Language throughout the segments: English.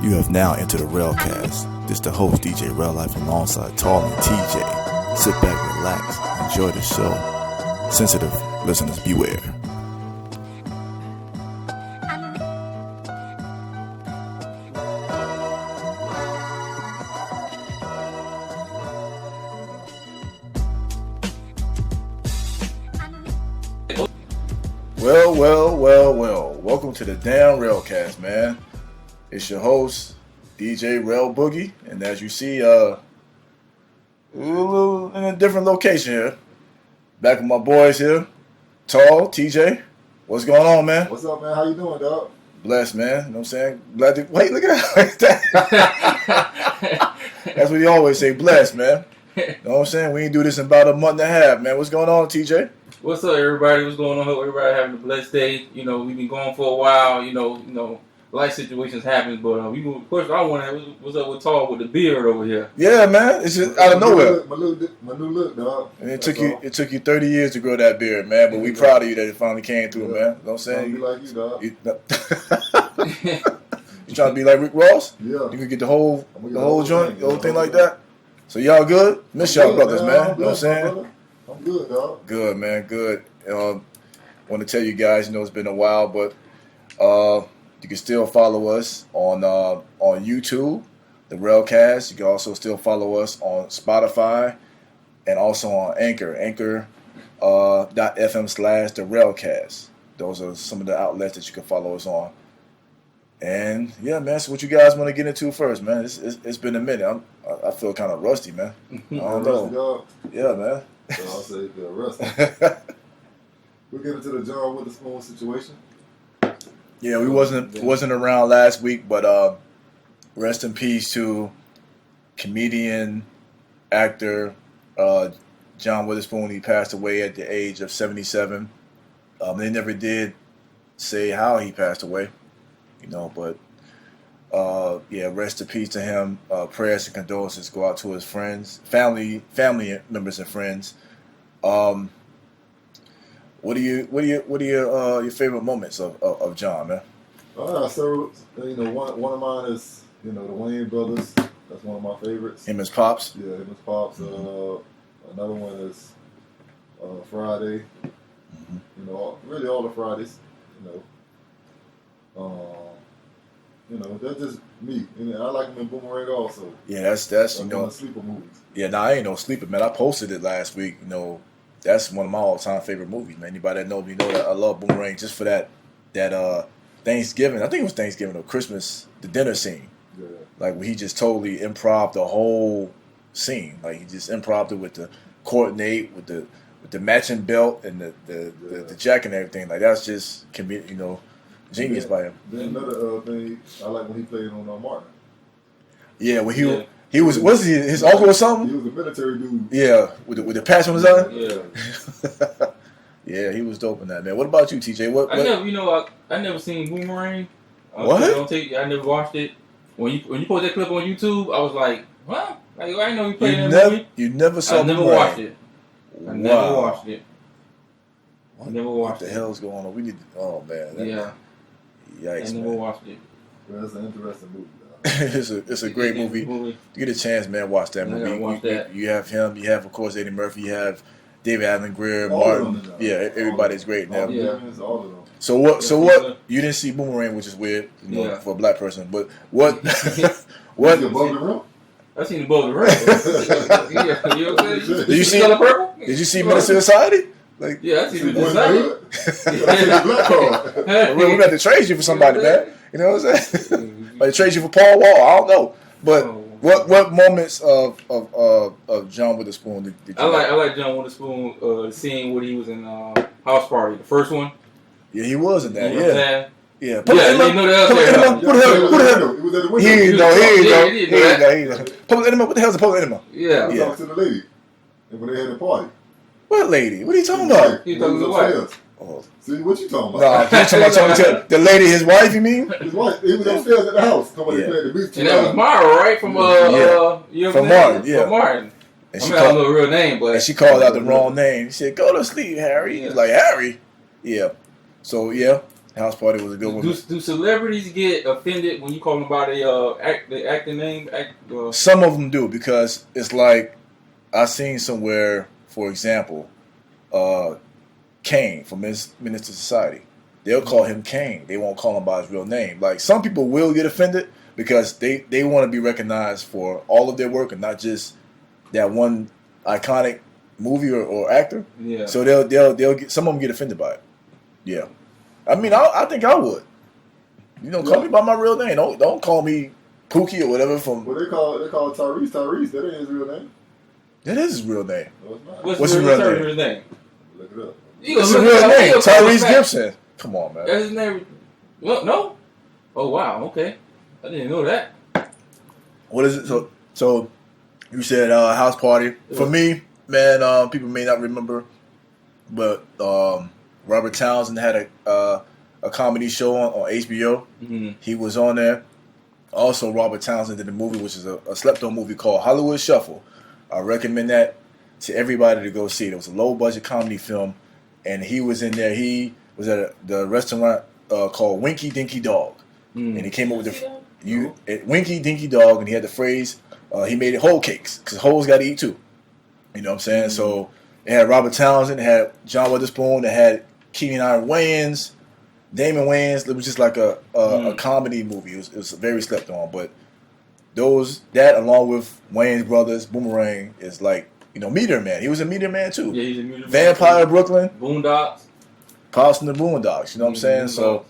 You have now entered a Railcast. This the host, DJ Rail Life, alongside Tall and TJ. Sit back, relax, enjoy the show. Sensitive listeners beware. Well. Welcome to the damn Railcast, man. It's your host, DJ Rail Boogie, and as you see, we're a little in a different location here. Back with my boys here, Tall, TJ. What's going on, man? What's up, man? How you doing, dog? Blessed, man. You know what I'm saying? Glad to... Wait, look at that. That's what you always say, blessed, man. You know what I'm saying? We ain't do this in about a month and a half, man. What's going on, TJ? What's up, everybody? What's going on? Hope everybody having a blessed day. You know, we've been going for a while. You know, life situations happen, but we of course I want to. What's up with Tall with the beard over here? Yeah, man. It's just out of nowhere. My new look, dog. And it took you 30 years to grow that beard, man. But we proud of you that it finally came through, man. You know what I'm saying? Be like you, dog. You trying to be like Rick Ross? Yeah. You can get the whole joint, the whole thing like that. So y'all good? Miss y'all brothers, man. You know what I'm saying? I'm good, dog. Good, man. Good. Want to tell you guys, it's been a while, but you can still follow us on YouTube, the Railcast. You can also still follow us on Spotify and also on Anchor.fm/the Railcast. Those are some of the outlets that you can follow us on. And yeah, man. So what you guys want to get into first, man? It's been a minute. I feel kind of rusty, man. I don't know. Rusty, dog. Yeah, man. So I'll say the rusty. We'll get into the John Witherspoon situation. Yeah, we wasn't around last week, but rest in peace to comedian, actor John Witherspoon. He passed away at the age of 77. They never did say how he passed away, but rest in peace to him. Prayers and condolences go out to his friends, family members and friends. What are your favorite moments of John, man? So one of mine is the Wayne brothers. That's one of my favorites. Him as Pops. Yeah, him as Pops. Another one is Friday. Mm-hmm. Really all the Fridays. That's just me. And I like him in Boomerang also. Yeah, that's sleeper movies. Yeah, I ain't no sleeper, man. I posted it last week. That's one of my all-time favorite movies, man. Anybody that knows me know that I love Boomerang just for that Thanksgiving. I think it was Thanksgiving or Christmas, the dinner scene. Yeah. Like where he just totally improv the whole scene. Like he just improved it with the coordinate, with the matching belt and the jacket and everything. Like that's just genius by him. Then another thing I like when he played on Martin. Yeah, when he was he his uncle or something? He was a military dude. Yeah, with the patch on his eye. Yeah. Yeah, he was dope in that, man. What about you, TJ? I never seen Boomerang. What? I never watched it. When you post that clip on YouTube, I was like, what? Like, I didn't know you played in that movie. You never saw Boomerang? Watched it. I never watched it. What the hell's going on? We need. Oh man. Yikes, I never watched it. Well, that's an interesting movie. It's a great movie. You get a chance, man. Watch that movie. You have him. You have, of course, Eddie Murphy. You have David Allen Greer, Martin. Yeah, everybody's great now. Yeah, it's all of them. So what? You didn't see Boomerang, which is weird, for a black person. But what? What? Above the rim? I seen Above the Rim. Yeah, you okay? Did you see Color Purple? Did you see Minister of Society? Like, yeah, I seen the black card. We're gonna have to trade you for somebody, man. You know what I'm saying? Like trade you for Paul Wall. I don't know, but what moments of John Witherspoon did you I like John Witherspoon. Seeing when he was in House Party, the first one. Yeah, he was in that. Yeah. Put the public enema. Yeah. Talk to the lady. And when they had the party. What lady? What are you talking about? He talking to the wife. Oh. See, what you talking about? No, you talking about the lady, his wife, you mean? His wife. He was upstairs at the house. Somebody played the beach. And that was Mara, right? From Martin, yeah. From Martin. And I don't know her real name, but... And she called out the wrong name. She said, go to sleep, Harry. He was like, Harry? Yeah. So, yeah. House Party was a good one. Do celebrities get offended when you call them by the acting name? Some of them do, because it's like I seen somewhere, for example, Kane from Minister Society. They'll call him Kane. They won't call him by his real name. Like, some people will get offended because they want to be recognized for all of their work and not just that one iconic movie or actor. Yeah. So they'll get, some of them get offended by it. Yeah. I mean, I think I would. You know, call me by my real name. Don't call me Pookie or whatever from. Well, they call Tyrese. Tyrese, that ain't his real name. That is his real name. No, it's not. What's his real name? Look it up. What's his real name? Tyrese Gibson. Come on, man. That's his name. Well, no. Oh wow. Okay. I didn't know that. What is it? So you said House Party. For me, man, people may not remember, but Robert Townsend had a comedy show on HBO. Mm-hmm. He was on there. Also, Robert Townsend did a movie, which is a slept-on movie called Hollywood Shuffle. I recommend that to everybody to go see it. It was a low-budget comedy film, and he was in there. He was at the restaurant called Winky Dinky Dog, and he came up with Winky Dinky Dog, and he had the phrase, he made it whole cakes, because hoes got to eat too. You know what I'm saying? Mm-hmm. So it had Robert Townsend, it had John Witherspoon, it had Keenan Iron Wayans, Damon Wayans. It was just like a comedy movie. It was very slept on, but that along with Wayans Brothers, Boomerang, is like, you know, Meteor Man. He was a Meteor Man too. Yeah, he's a Meteor Man. Vampire Brooklyn. Boondocks. Pops and the Boondocks. You know what I'm saying? So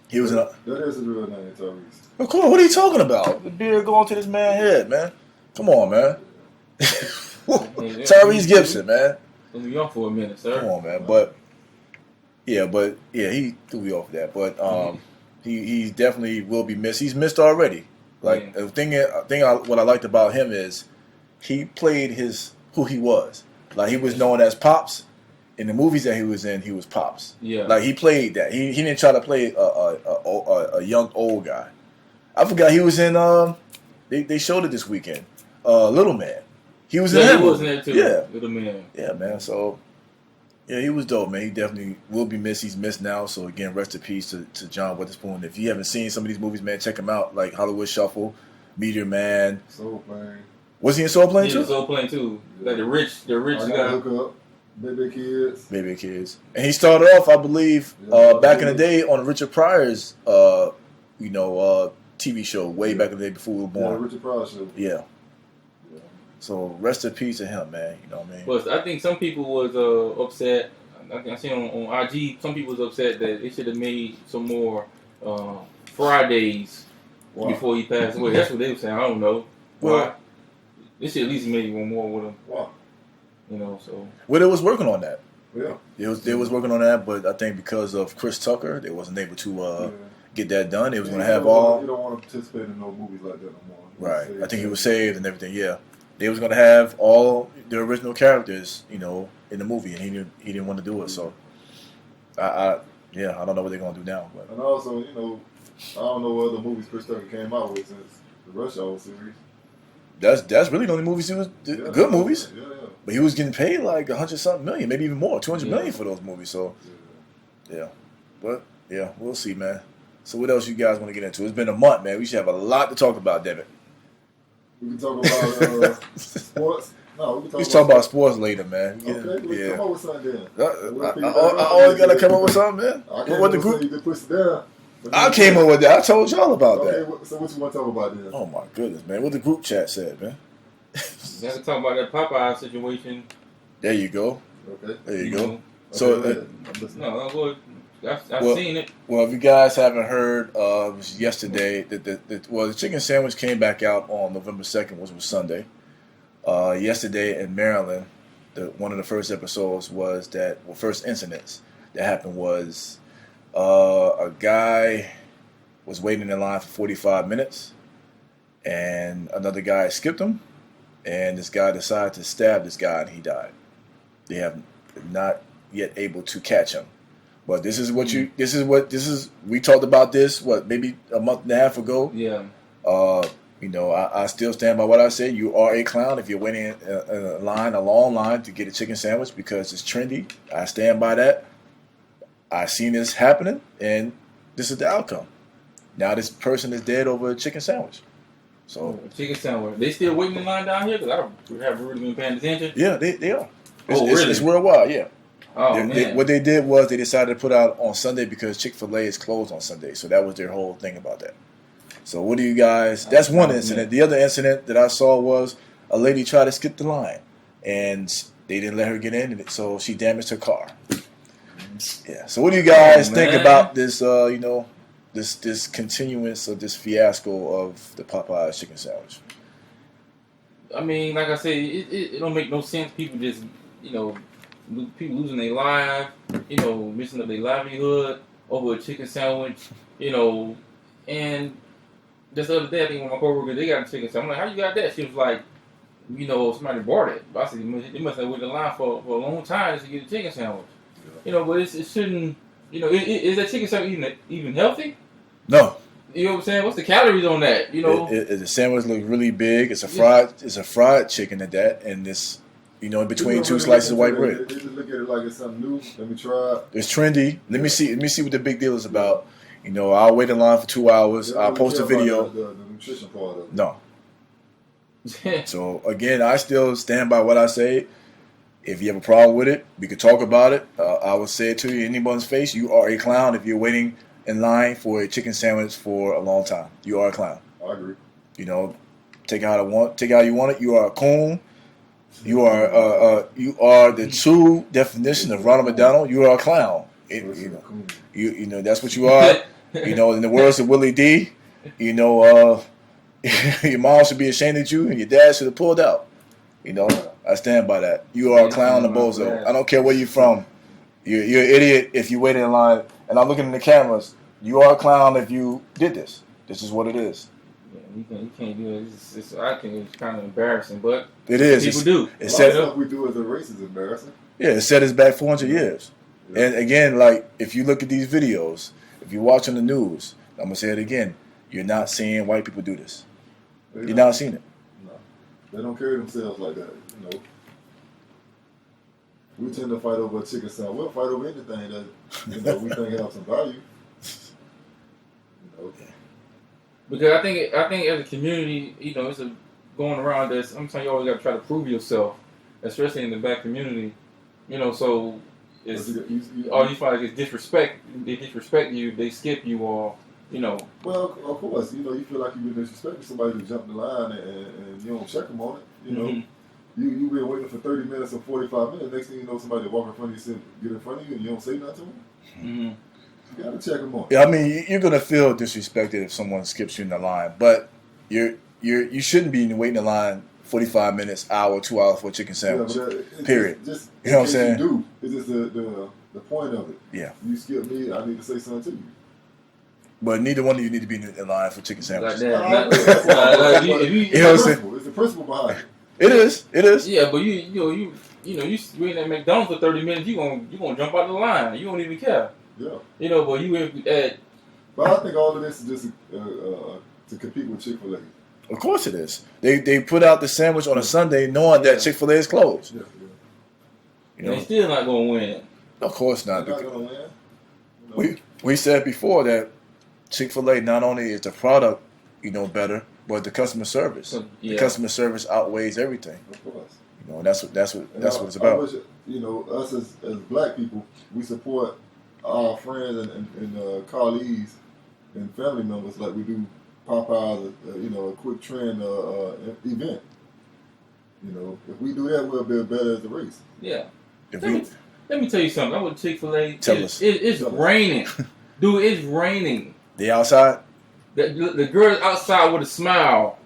he was that is his real name, Tyrese. Of course. What are you talking about? The beard going to this man's head, man. Come on, man. Tyrese Gibson, man. Threw me off for a minute, sir. Come on, man. But he threw me off that. But he definitely will be missed. He's missed already. Like the thing, what I liked about him is he played who he was. Like, he was known as Pops. In the movies that he was in, he was Pops. Yeah. Like, he played that. He didn't try to play a young old guy. I forgot he was in. They showed it this weekend. Little Man. He was in that. He was in there too. Yeah. Little Man. Yeah, man. So yeah, he was dope, man. He definitely will be missed. He's missed now. So again, rest in peace to John Witherspoon. If you haven't seen some of these movies, man, check them out. Like Hollywood Shuffle, Meteor Man. Soul Plane. Was he in Soul Plane too? Yeah, Soul Plane too. Like the rich I guy. Hook Up. Baby Kids. And he started off, I believe, back in the day on Richard Pryor's, TV show, way back in the day before we were born. Yeah, Richard Pryor show. Yeah. So rest in peace to him, man. You know what I mean? But I think some people was upset. I seen on IG, some people was upset that they should have made some more Fridays before he passed away. That's what they were saying. I don't know why. They should at least make one more with him. Why? You know, so. Well, they was working on that. Yeah. They was working on that, but I think because of Chris Tucker, they wasn't able to get that done. They was going to have all. You don't want to participate in no movies like that no more. Right. I think he was saved and everything. Yeah. They was going to have all the original characters, you know, in the movie, and he didn't want to do it. So, I don't know what they're going to do now. But. And also, you know, I don't know what other movies Chris Tucker came out with since the Rush Hour series. That's really the only movies he was good movies. Yeah. But he was getting paid like $100-something million, maybe even more, $200 million for those movies. So, yeah. But yeah, we'll see, man. So, what else you guys want to get into? It's been a month, man. We should have a lot to talk about, damn it. We can talk about sports. No, we can talk about sports later, man. Okay, come up with something then. I always gotta come up with something, man. What the group? You can push it down. I came up with that. I told y'all about that. Okay, so what you want to talk about then? Oh my goodness, man! What the group chat said, man. You have to talk about that Popeye situation. There you go. Okay. There you go. Know. So, no, go ahead. I've seen it. Well, if you guys haven't heard, it was yesterday the chicken sandwich came back out on November 2nd, which was Sunday. Yesterday in Maryland, one of the first episodes was first incidents that happened was a guy was waiting in line for 45 minutes, and another guy skipped him, and this guy decided to stab this guy, and he died. They have not yet able to catch him. But we talked about this, maybe a month and a half ago. Yeah. I still stand by what I said. You are a clown if you're waiting in a long line to get a chicken sandwich because it's trendy. I stand by that. I've seen this happening, and this is the outcome. Now this person is dead over a chicken sandwich. So chicken sandwich. They still waiting in line down here because I haven't really been paying attention. Yeah, they are. Really? It's worldwide. Yeah. Oh man. What they did was they decided to put out on Sunday because Chick-fil-A is closed on Sunday. So that was their whole thing about that. So what do you guys? That's one incident. The other incident that I saw was a lady tried to skip the line, and they didn't let her get in, so she damaged her car. Yeah. So what do you guys think about this? This continuance of this fiasco of the Popeyes chicken sandwich. I mean, like I said, it don't make no sense. People just, people losing their lives, messing up their livelihood over a chicken sandwich, and just the other day, I think one of my coworkers, they got a chicken sandwich. I'm like, how you got that? She was like, somebody bought it. But I said, they must have waited in line for a long time just to get a chicken sandwich. But it shouldn't, is that chicken sandwich even healthy? No. You know what I'm saying? What's the calories on that? The sandwich looks really big. It's a fried chicken at that, and this, in between two slices of white bread. They just look at it like it's something new. Let me try it. It's trendy. Let me see what the big deal is about. I'll wait in line for 2 hours. I'll post a video. The nutrition part of it. No. So again, I still stand by what I say. If you have a problem with it, we could talk about it. I will say it to you in anyone's face. You are a clown if you're waiting in line for a chicken sandwich for a long time. You are a clown. I agree. Take it how you want it. You are a coon. You are the true definition of Ronald McDonald. You are a clown. That's what you are. In the words of Willie D, your mom should be ashamed of you, and your dad should have pulled out. I stand by that. You are a clown, a bozo. I don't care where you're from. You're an idiot if you wait in line. And I'm looking in the cameras. You are a clown if you did this. This is what it is. Yeah, you can't do it. I think it's kind of embarrassing, but it is. People do. A lot of stuff we do as a race is embarrassing. Yeah, it set us back 400 years. Yeah. And again, like if you look at these videos, if you're watching the news, I'm gonna say it again. You're not seeing white people do this. You're not seeing it. No, they don't carry themselves like that. We tend to fight over a chicken sandwich. We'll fight over anything that we think has some value. Because I think as a community, it's going around this. Sometimes you always got to try to prove yourself, especially in the black community. So it's all you find is disrespect. They disrespect you. They skip you, or Well, of course, you feel like you've been disrespecting somebody who jumped the line and you don't check them on it. Mm-hmm. You've been waiting for 30 minutes or 45 minutes. Next thing you know, somebody walk in front of you, get in front of you, and you don't say nothing to them. Mm-hmm. You gotta check them on. Yeah, I mean, you're gonna feel disrespected if someone skips you in the line, but you shouldn't be waiting in line 45 minutes, hour, 2 hours for a chicken sandwich. Period. Just you know what I'm saying? You do. It's just the point of it. Yeah. You skip me, I need to say something to you. But neither one of you need to be in line for chicken sandwiches. Like that. You know what I'm saying? It's the principle behind it. It is. Yeah, but you waiting at McDonald's for 30 minutes, you gonna jump out of the line. You don't even care. Yeah. But you at. But I think all of this is just to compete with Chick-fil-A. Of course it is. They put out the sandwich on a Sunday knowing that Chick-fil-A is closed. Yeah. They still not gonna win. Of course not. They're not gonna win. We said before that Chick-fil-A not only is the product, better, but the customer service. The customer service outweighs everything. Of course. And that's what it's about. I wish, us as black people, we support our friends and colleagues and family members like we do Popeyes, a quick trend event. If we do that, we'll be better as a race. Yeah. Let me tell you something. I went to Chick-fil-A. It's raining. Dude, it's raining. They outside? The girl outside with a smile.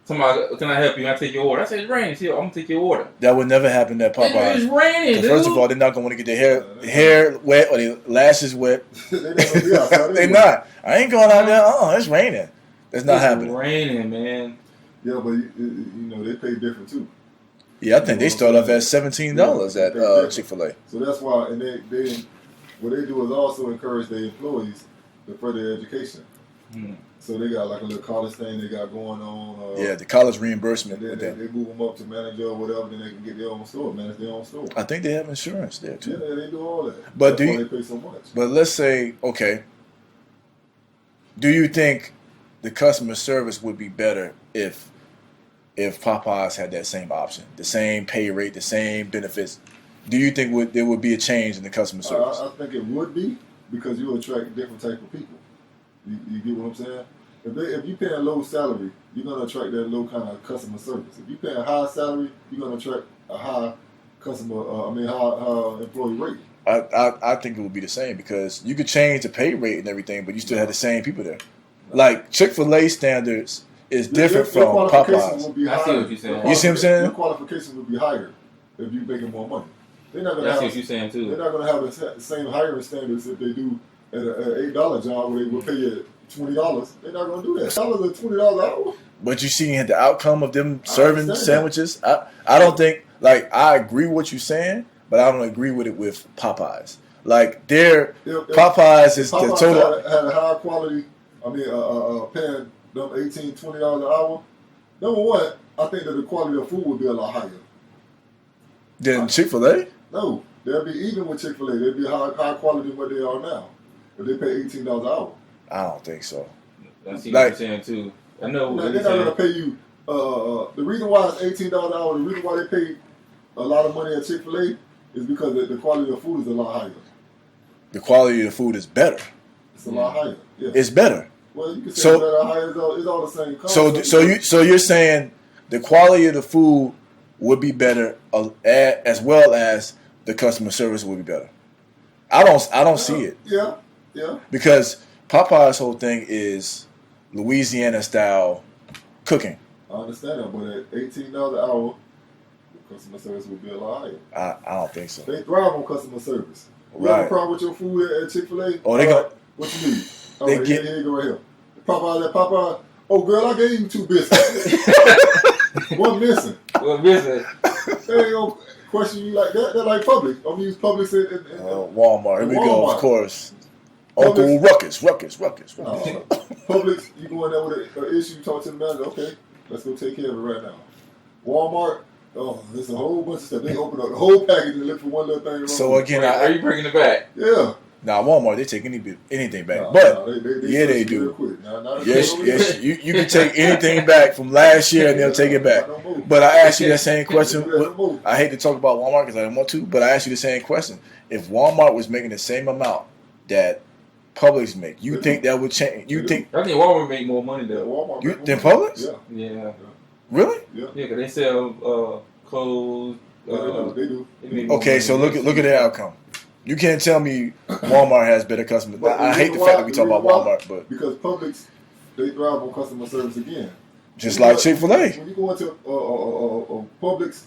Somebody, can I help you? I take your order. I said, it's raining. I'm going to take your order. That would never happen at Popeyes. It's raining, dude. First of all, they're not going to want to get their hair wet or their lashes wet. They're not. I ain't going out there. Oh, it's raining. That's not happening. It's raining, man. Yeah, but they pay different too. Yeah, I think they start off at $17 at Chick-fil-A. So that's why, and they what they do is also encourage their employees to further education. So they got like a little college thing they got going on. The college reimbursement. And then they move them up to manager or whatever, then they can get their own store, manage their own store. I think they have insurance there too. Yeah, they do all that. But that's why they pay so much. But let's say, okay, do you think the customer service would be better if Popeyes had that same option, the same pay rate, the same benefits? Do you think there would be a change in the customer service? I think it would be because you attract different type of people. You get what I'm saying? If you pay a low salary, you're gonna attract that low kind of customer service. If you pay a high salary, you're gonna attract a high high employee rate. I think it would be the same because you could change the pay rate and everything, but you still have the same people there. Like Chick-fil-A standards is different from Popeyes. Would be I see what you're saying. You see what I'm saying? Your qualifications would be higher if you're making more money. They're not gonna That's have, what you're saying too. They're not going to have the same hiring standards if they do at an $8 job where they will pay you $20. They're not going to do that. $20 an hour. But you see the outcome of them serving sandwiches. I don't think, like, I agree with what you're saying, but I don't agree with it with Popeyes. Like, Popeyes is Popeyes the total. Had a high quality, paying them $18, $20 an hour. Number one, I think that the quality of food would be a lot higher. Than Chick-fil-A? No, they'll be even with Chick-fil-A. They'll be high quality than what they are now. If they pay $18 an hour. I don't think so. I see what you're saying too. I know what they're not going to pay you. The reason why it's $18 an hour, the reason why they pay a lot of money at Chick-fil-A is because the quality of food is a lot higher. The quality of the food is better. It's a lot higher. Yeah. It's better. Well, you can say better, higher. It's all the same. So you're saying the quality of the food would be better as well as the customer service would be better. I don't see it. Yeah. Because Popeye's whole thing is Louisiana style cooking. I understand that, but at $18 an hour, the customer service would be a lot higher. I don't think so. They thrive on customer service. You Right. have a problem with your food at Chick-fil-A? Oh, they go. What you need? Here you go right here. Popeye. Oh, girl, I gave you 2 biscuits. One missing. They ain't gonna question you like that. They're like Publix. I'm gonna use Publix and Walmart. Here we go, of course. Uncle Ruckus. Publix, you go in there with an issue, you talk to the manager, okay, let's go take care of it right now. Walmart, there's a whole bunch of stuff. They open up the whole package and look for one little thing wrong. So again, are you bringing it back? Yeah. Nah, Walmart, they take anything back. But they do. Yes, you can take anything back from last year and they'll take it back. But I asked you that same question. I hate to talk about Walmart because I don't want to, but I asked you the same question. If Walmart was making the same amount that Publix make, you think that would change? I think Walmart make more money than Walmart. Than Publix? Yeah. Really? Yeah, because they sell clothes. They do. Okay, so look at the outcome. You can't tell me Walmart has better customers. I hate the fact that we talk about Walmart, but because Publix, they thrive on customer service again. Just like Chick-fil-A. When you go into Publix,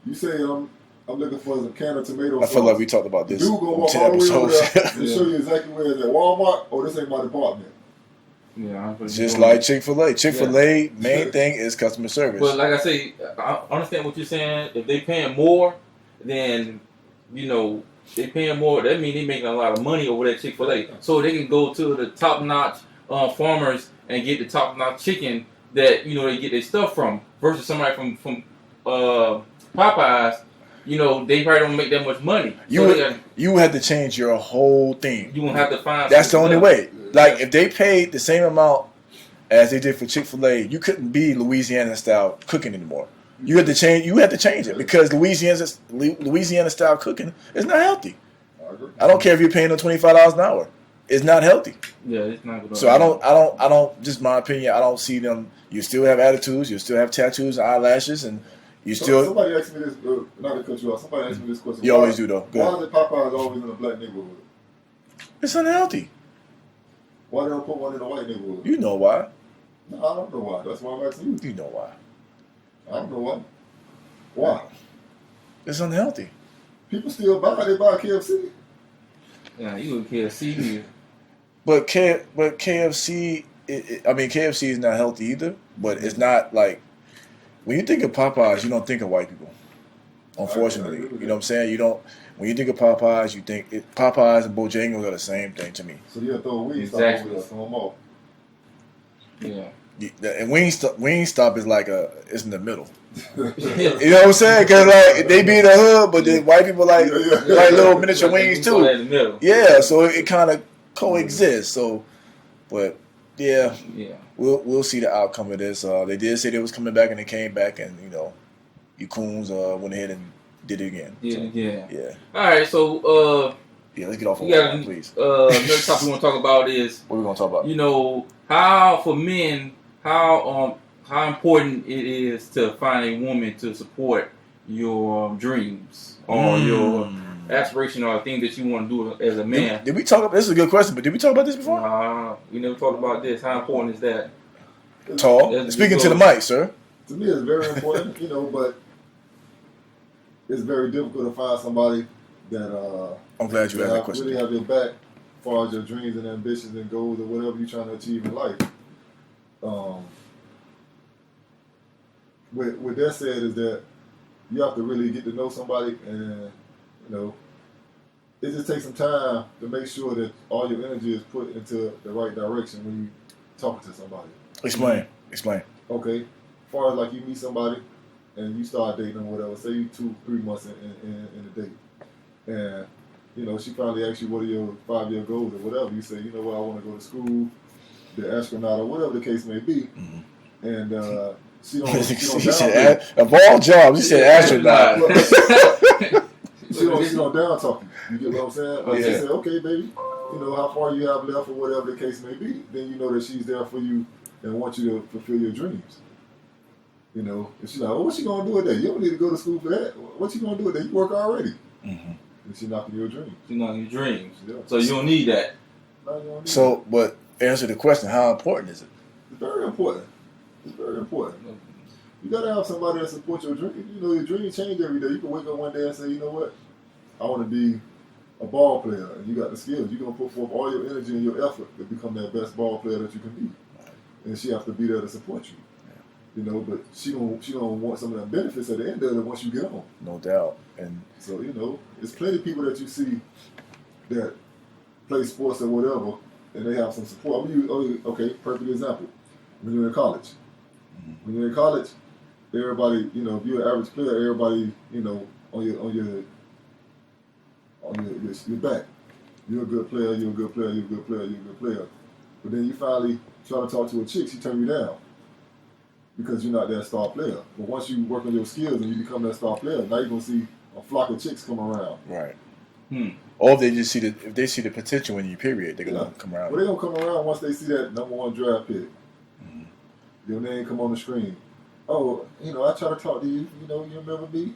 you say I'm looking for some can of tomato sauce. I feel like we talked about this. You go walk 10 all the way over episodes. there and show you exactly where it's at. Walmart, this ain't my department. Yeah, just like Chick-fil-A. Chick-fil-A main thing is customer service. But like I say, I understand what you're saying. If they paying more, then they paying more. That means they making a lot of money over at Chick-fil-A. So they can go to the top notch farmers and get the top notch chicken that they get their stuff from. Versus somebody from Popeyes, they probably don't make that much money. You had to change your whole thing. You won't have to find. That's the only way. Like if they paid the same amount as they did for Chick-fil-A, you couldn't be Louisiana style cooking anymore. You had to change. You had to change it because Louisiana style cooking is not healthy. I don't care if you're paying them $25 an hour. It's not healthy. Yeah, it's not good. So I don't. Just my opinion. I don't see them. You still have attitudes. You still have tattoos and eyelashes, and you still. Somebody asked me this. Not to cut you off. Somebody asked me this question. You always do though. Why is it Popeyes always in a black neighborhood? It's unhealthy. Why they don't put one in a white neighborhood? You know why? No, I don't know why. That's why I'm asking you. You know why? I don't know why. Why? It's unhealthy. People still buy. They buy KFC. Yeah, you would KFC here. But KFC, KFC is not healthy either. But it's not like when you think of Popeyes, you don't think of white people. Unfortunately, you know what I'm saying. You don't. When you think of Popeyes, you think Popeyes and Bojangles are the same thing to me. So you'll throw a Wingstop over there, throw them off. Yeah. And Wingstop is like it's in the middle. You know what I'm saying? Because like they be in the hood, but then white people like little miniature wings too. Yeah, so it kind of coexists. So, but Yeah, Yeah. we'll see the outcome of this. They did say they was coming back, and they came back, and you coons went ahead and did it again. Yeah. So, Yeah. yeah. All right. So Yeah, let's get off on we got that, please. another topic we want to talk about is What are we gonna talk about? How for men how important it is to find a woman to support your dreams or your aspiration or things that you want to do as a man. Did we talk about this? Is a good question, but did we talk about this before? Nah, we never talked about this. How important is that? Tall. Speaking to the mic, sir. To me, it's very important, but it's very difficult to find somebody that I'm glad you asked that question. Really have your back as far as your dreams and ambitions and goals or whatever you're trying to achieve in life. With that said, is that you have to really get to know somebody, and it just takes some time to make sure that all your energy is put into the right direction when you talking to somebody. Explain. Okay, as far as like you meet somebody and you start dating or whatever, say you 2-3 months in a date, and she finally asks you what are your 5-year goals or whatever. You say, I want to go to school, be an astronaut or whatever the case may be, and she don't said, of all jobs, she said astronaut. She don't down talk you. You get what I'm saying? Like she said, okay, baby, how far you have left or whatever the case may be. Then you know that she's there for you and want you to fulfill your dreams. If she's like, what you gonna do with that? You don't need to go to school for that. What you gonna do with that? You work already. Mm-hmm. And she's knocking your dreams. She's knocking your dreams. Yeah. So you don't need that. No, you don't need that. But answer the question, how important is it? It's very important. It's very important. You gotta have somebody that supports your dreams. Your dreams change every day. You can wake up one day and say, you know what? I want to be a ball player, and you got the skills. You're gonna put forth all your energy and your effort to become that best ball player that you can be. And she has to be there to support you. But she don't want some of the benefits at the end of it once you get on. No doubt. And so there's plenty of people that you see that play sports or whatever, and they have some support. Okay, perfect example. When you're in college, everybody, if you're an average player, everybody, on your back. You're a good player. You're a good player. You're a good player. You're a good player. But then you finally try to talk to a chick, she turn you down because you're not that star player. But once you work on your skills and you become that star player, now you're gonna see a flock of chicks come around. Right. Or if they just if they see the potential in you, period, they're gonna come around. Well, they're gonna come around once they see that #1 draft pick. Your name come on the screen. Oh, I try to talk to you. You remember me?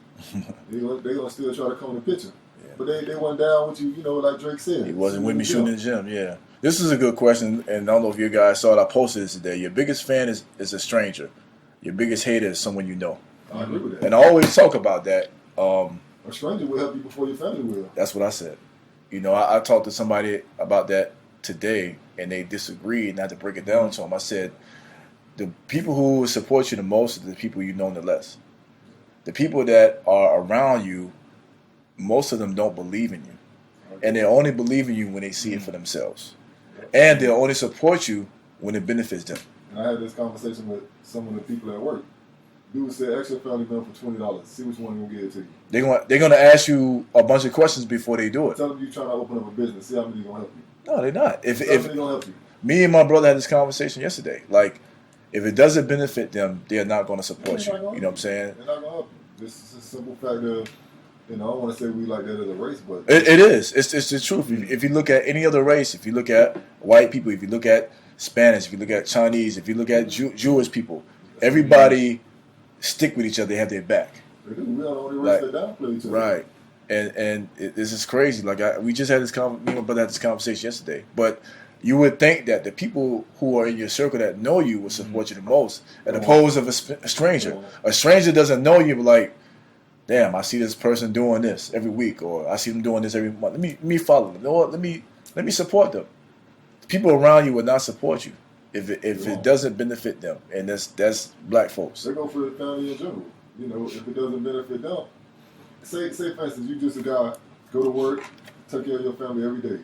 They're gonna still try to come in the picture. Yeah. But they weren't down with you. Like Drake said. He wasn't with me shooting in the gym. Yeah. This is a good question, and I don't know if you guys saw it. I posted this today. Your biggest fan is a stranger. Your biggest hater is someone you know. I agree with that. And I always talk about that. A stranger will help you before your family will. That's what I said. I talked to somebody about that today, and they disagreed, and I had to break it down to them. I said, the people who support you the most are the people you know the less. The people that are around you, most of them don't believe in you. And they only believe in you when they see it for themselves. And they'll only support you when it benefits them. And I had this conversation with some of the people at work. Dude said, ask your family member for $20. See which one will give it to you. They're gonna ask you a bunch of questions before they do it. Tell them you're trying to open up a business. See how many gonna help you. No, they're not. If gonna help you. Me and my brother had this conversation yesterday. Like, if it doesn't benefit them, they're not going to support you. You know what I'm saying? They're not gonna help you. This is a simple fact of, I don't want to say we like that as a race, but it is. It's the truth. If you look at any other race, if you look at white people, if you look at Spanish, if you look at Chinese, if you look at Jewish people, everybody stick with each other. They have their back. They do. We are the only race that downplay each other. Right. And this is crazy. Like we just had this me and my brother had this conversation yesterday. But you would think that the people who are in your circle that know you will support you the most, as opposed to a stranger. A stranger doesn't know you, but like, damn, I see this person doing this every week, or I see them doing this every month. Let me follow them. You know what? Let me support them. The people around you will not support you if it doesn't benefit them, and that's black folks. They go for the family in general. If it doesn't benefit them. Say for instance, you just a guy, go to work, take care of your family every day.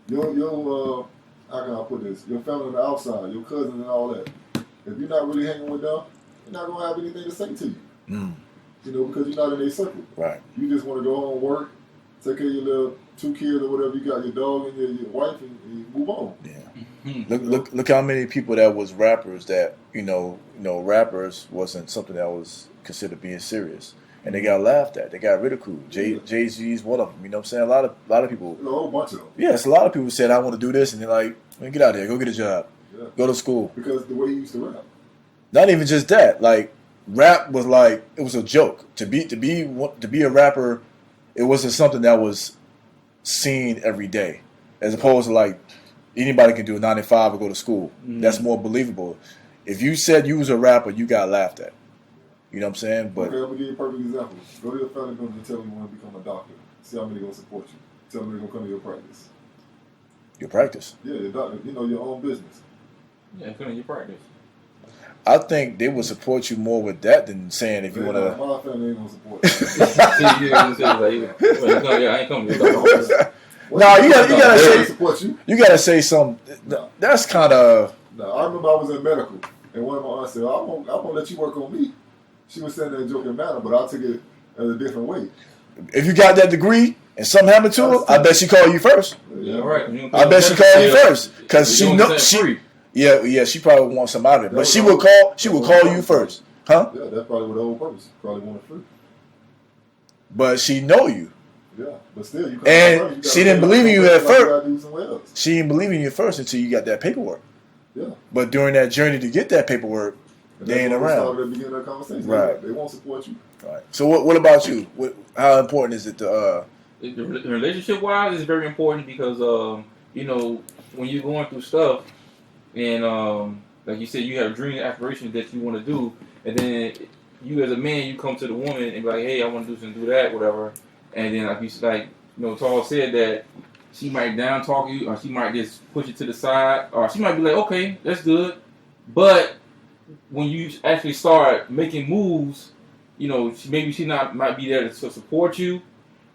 Your how can I put this? Your family on the outside, your cousins and all that. If you're not really hanging with them, you're not gonna have anything to say to you. Because you're not in their circle. Right. You just want to go home, work, take care of your little 2 kids or whatever. You got your dog and your wife, and you move on. Yeah. Look how many people that was rappers that rappers wasn't something that was considered being serious, and they got laughed at, they got ridiculed. Jay-Z's one of them. You know what I'm saying? A lot of people. A whole bunch of them. Yes, a lot of people said I want to do this, and they're like, man, get out of here, go get a job, go to school. Because the way he used to rap. Not even just that. Like rap was like it was a joke. To be a rapper, it wasn't something that was seen every day, as opposed to like anybody can do a 9 to 5 or go to school. That's more believable. If you said you was a rapper, you got laughed at. You know what I'm saying? But okay, I'm gonna give you a perfect example. Go to your family member and tell them you want to become a doctor. See how many gonna support you. Tell them they're gonna come to your practice. your practice. Yeah, your doctor. Your own business. Yeah, come to your practice. I think they would support you more with that than saying if you want to. My family ain't gonna support. I ain't coming to your office. No, you gotta say support you. You gotta say something. No. That's kind of. No, I remember I was in medical, and one of my aunts said, "I won't let you work on me." She was saying that in a joking manner, but I took it as a different way. If you got that degree and something happened to her, I bet she call you first. Yeah, right. I bet she call you first because she know she. Yeah, she probably wants some out of it, but she would call you first, huh? Yeah, that's probably what the whole purpose. Probably want it free. But she know you. Yeah, but still, you and she didn't believe in you at first. Do somewhere else. She didn't believe in you first until you got that paperwork. Yeah. But during that journey to get that paperwork, they ain't around. At the beginning of the conversation. Right. They won't support you. Right. So what about you? How important is it to? The relationship wise is very important because when you're going through stuff and like you said, you have dreams and aspirations that you want to do, and then you as a man, you come to the woman and be like, hey, I want to do something, do that, whatever. And then Tall said that she might down talk you, or she might just push it to the side, or she might be like, okay, that's good. But when you actually start making moves, maybe she might be there to support you,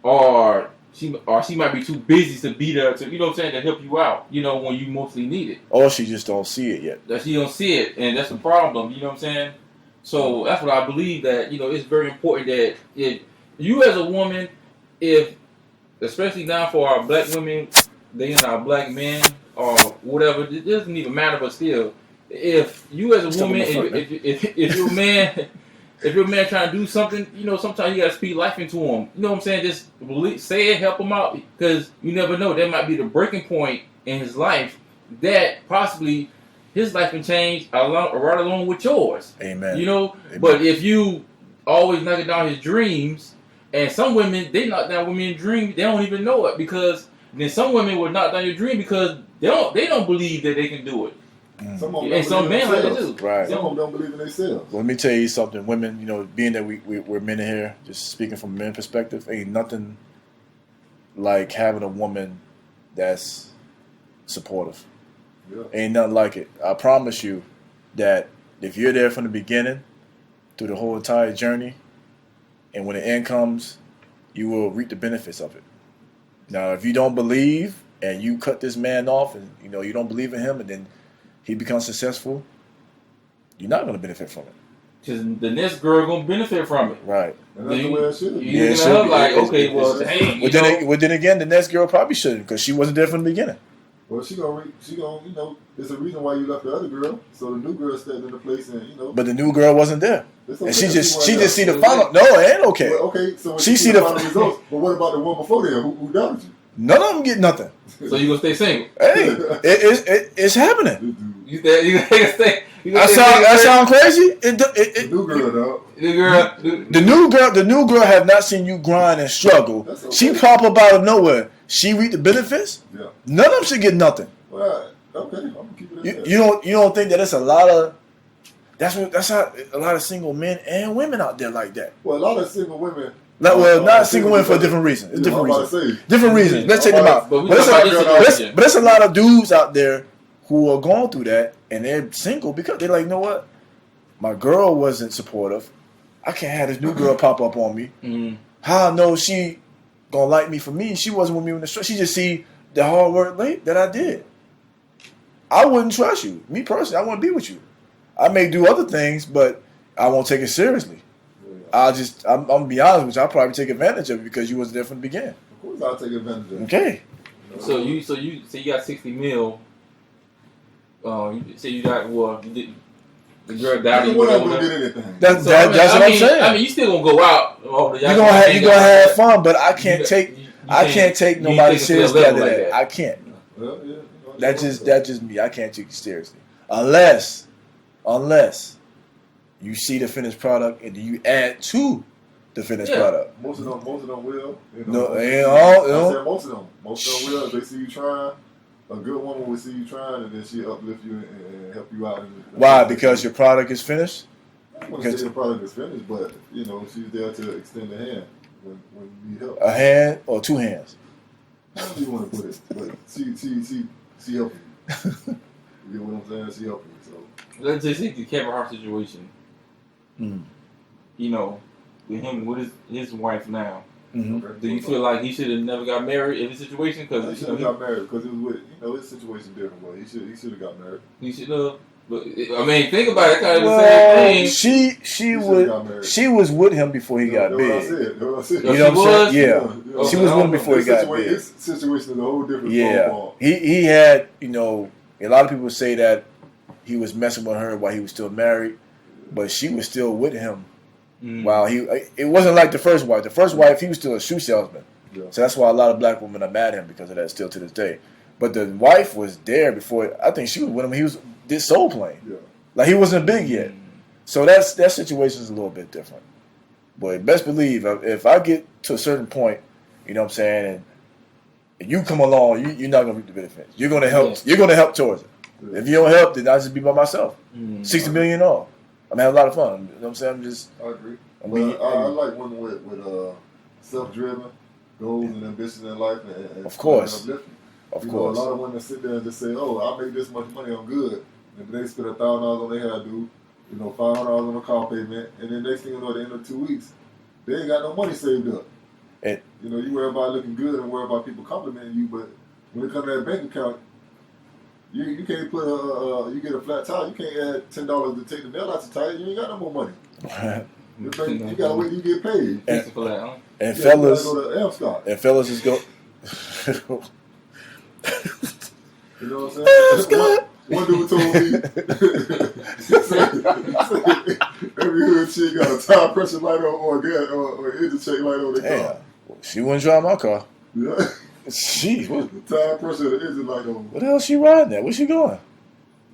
or she might be too busy to be there to, to help you out, when you mostly need it. Or she just don't see it yet. That she don't see it, and that's the problem, you know what I'm saying? So that's what I believe, that, it's very important that if you as a woman, especially now for our black women, dating our black men or whatever, it doesn't even matter, but still, if you as a woman, if you're a man, if you're a man trying to do something, sometimes you gotta speak life into him. You know what I'm saying? Just say it, help him out, because you never know. That might be the breaking point in his life that possibly his life can change right along with yours. Amen. Amen. But if you always knocking down his dreams, and some women, they knock down women's dreams, they don't even know it, because then some women will knock down your dream because they don't believe that they can do it. Some of them and some men like that too. Right. Some of them don't believe in themselves. Well, let me tell you something. Women, being that we're men in here, just speaking from a men's perspective, ain't nothing like having a woman that's supportive. Yeah. Ain't nothing like it. I promise you that if you're there from the beginning through the whole entire journey, and when the end comes, you will reap the benefits of it. Now, if you don't believe and you cut this man off, and you don't believe in him, and then he becomes successful, you're not going to benefit from it. Because the next girl going to benefit from it. Right. And that's the way it should be. You're hey. Well, then again, the next girl probably shouldn't, because she wasn't there from the beginning. Well, she gonna, there's a reason why you left the other girl, so the new girl stepped into place, and But the new girl wasn't there, okay, and she just see the final. No, it ain't okay. Well, okay, so she see the final results. But what about the one before there who doubted you? None of them get nothing. So you gonna stay single? Hey, it's happening. You gonna stay? That sound crazy? The new girl, dog. The new girl have not seen you grind and struggle. Okay. She pop up out of nowhere. She reap the benefits. Yeah. None of them should get nothing. Well, okay, I'm gonna keep it in there. You don't think that it's a lot of that's how a lot of single men and women out there like that. Well, a lot of single women. Not single women for a different reason. It's different reasons. Different reasons. Let's take them out. But there's a lot of dudes out there who are going through that, and they're single because they're like, you know what? My girl wasn't supportive. I can't have this new girl pop up on me. Mm-hmm. How I know she gonna like me for me? She wasn't with me in the stress. She just see the hard work that I did. I wouldn't trust you. Me personally, I wouldn't be with you. I may do other things, but I won't take it seriously. I'm gonna be honest with you. I'll probably take advantage of it because you wasn't there from the beginning. Of course, I'll take advantage of it. Okay. You know, So you got 60 mil. You say you got the girl died. What I'm gonna get anything. That's what I'm saying. I mean, you still gonna go out. You gonna have fun, but I can't take nobody seriously after that. I can't. Well, yeah, That's just me. I can't take you seriously unless you see the finished product and then you add to the finished product. Most of them will. You No, know, most of them will. If they see you trying, a good woman will see you trying, and then she uplift you and help you out. Why? Because your product is finished. I don't want to say the product is finished, but you know she's there to extend a hand when you need help. A hand or two hands. However you want to put it, but she help you. You get what I'm saying? She help you. So let's just take the Kevin Hart situation. You know, with his wife now. Mm-hmm. Do you feel like he should have never got married in this situation? Because he should have got married because it was with his situation different. But he should have got married. He should have. But I mean, think about it. Kind of the same thing. She was with him before he got big. That's what I said. You know what I'm saying? Yeah. She was with him before he got big. His situation is a whole different. Yeah. He had, you know, a lot of people say that he was messing with her while he was still married, but she was still with him. While it wasn't like the first wife. The first wife, he was still a shoe salesman. Yeah. So that's why a lot of black women are mad at him because of that still to this day. But the wife was there before. I think she was with him. He did soul playing. Yeah. Like he wasn't big yet. So that situation is a little bit different. But best believe if I get to a certain point, you know what I'm saying, and you come along, you're not gonna reap the benefits. You're gonna help. Yeah. You're gonna help towards it. Yeah. If you don't help, then I'll just be by myself. 60 million off. I'm gonna have a lot of fun. You know what I'm saying? I agree. I like women with self-driven goals and ambitions in life. And of course. Of course. A lot of women sit there and just say, "Oh, I make this much money, I'm good." And then they spend $1,000 on their hairdo, you know, $500 on a car payment, and then next thing you know, at the end of 2 weeks, they ain't got no money saved up. You know, you worry about looking good and worry about people complimenting you, but when it comes to that bank account, you can't put you get a flat tire, you can't add $10 to take the nail out your tire, you ain't got no more money. You gotta wait till you get paid. And fellas, go to F-Scott. And fellas is go. You know what I'm saying? One dude told me every hood chick got a tire pressure light on or engine check light on their car. She wouldn't drive my car. Yeah. She the tire pressure and the engine light on. What the hell she riding at? Where she going?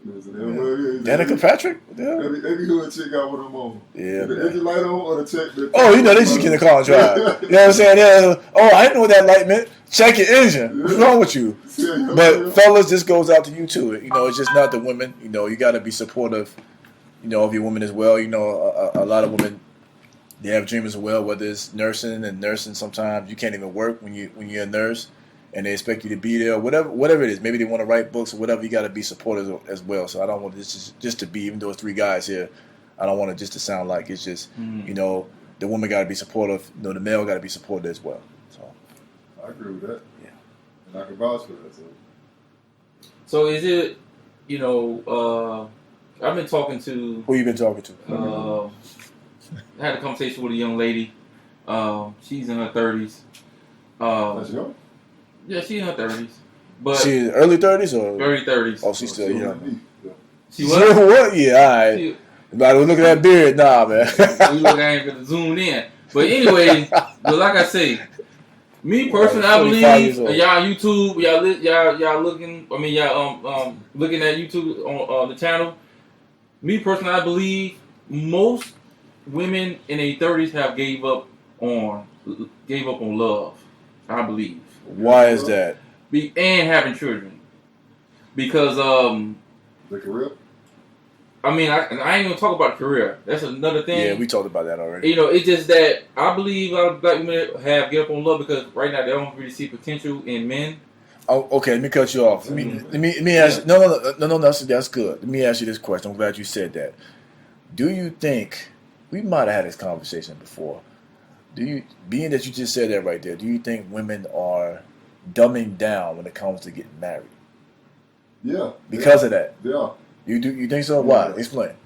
Danica Patrick? Every hood chick got one of them on. Yeah. The engine light on or the check. You know, they just get in the car and drive. You know what I'm saying? Yeah. Oh, I didn't know what that light meant. Check your engine. What's wrong with you? But fellas, this goes out to you too. You know, it's just not the women. You know, you got to be supportive, you know, of your women as well. You know, a lot of women, they have dreams as well, whether it's nursing sometimes you can't even work when you're a nurse. And they expect you to be there, whatever it is. Maybe they want to write books or whatever. You got to be supportive as well. So I don't want this just to be, even though it's 3 guys here, I don't want it just to sound like it's just, you know, the woman got to be supportive. You know, the male got to be supportive as well. So I agree with that. Yeah, and I can vouch for that. So is it, you know, I've been talking to. Who you been talking to? I had a conversation with a young lady. She's in her 30s. That's young? Yeah, she's in her 30s. But she's early 30s or? Early 30s. Oh, she's still young. She was? What? Yeah, all right. But look at that beard. Nah, man. I ain't gonna zoom in. But anyway, but like I say, me personally, I believe y'all YouTube, y'all looking. I mean, y'all looking at YouTube on the channel. Me personally, I believe most women in their 30s have gave up on love. I believe. Why is that? And having children, because the career. I mean, I ain't gonna talk about career. That's another thing. Yeah, we talked about that already. You know, it's just that I believe a lot of black women have give up on love because right now they don't really see potential in men. Oh, okay. Let me cut you off. Let me ask you. No. That's good. Let me ask you this question. I'm glad you said that. Do you think we might have had this conversation before? Being that you just said that right there, do you think women are dumbing down when it comes to getting married? Yeah. Because of that? Yeah. You think so? Why? Explain.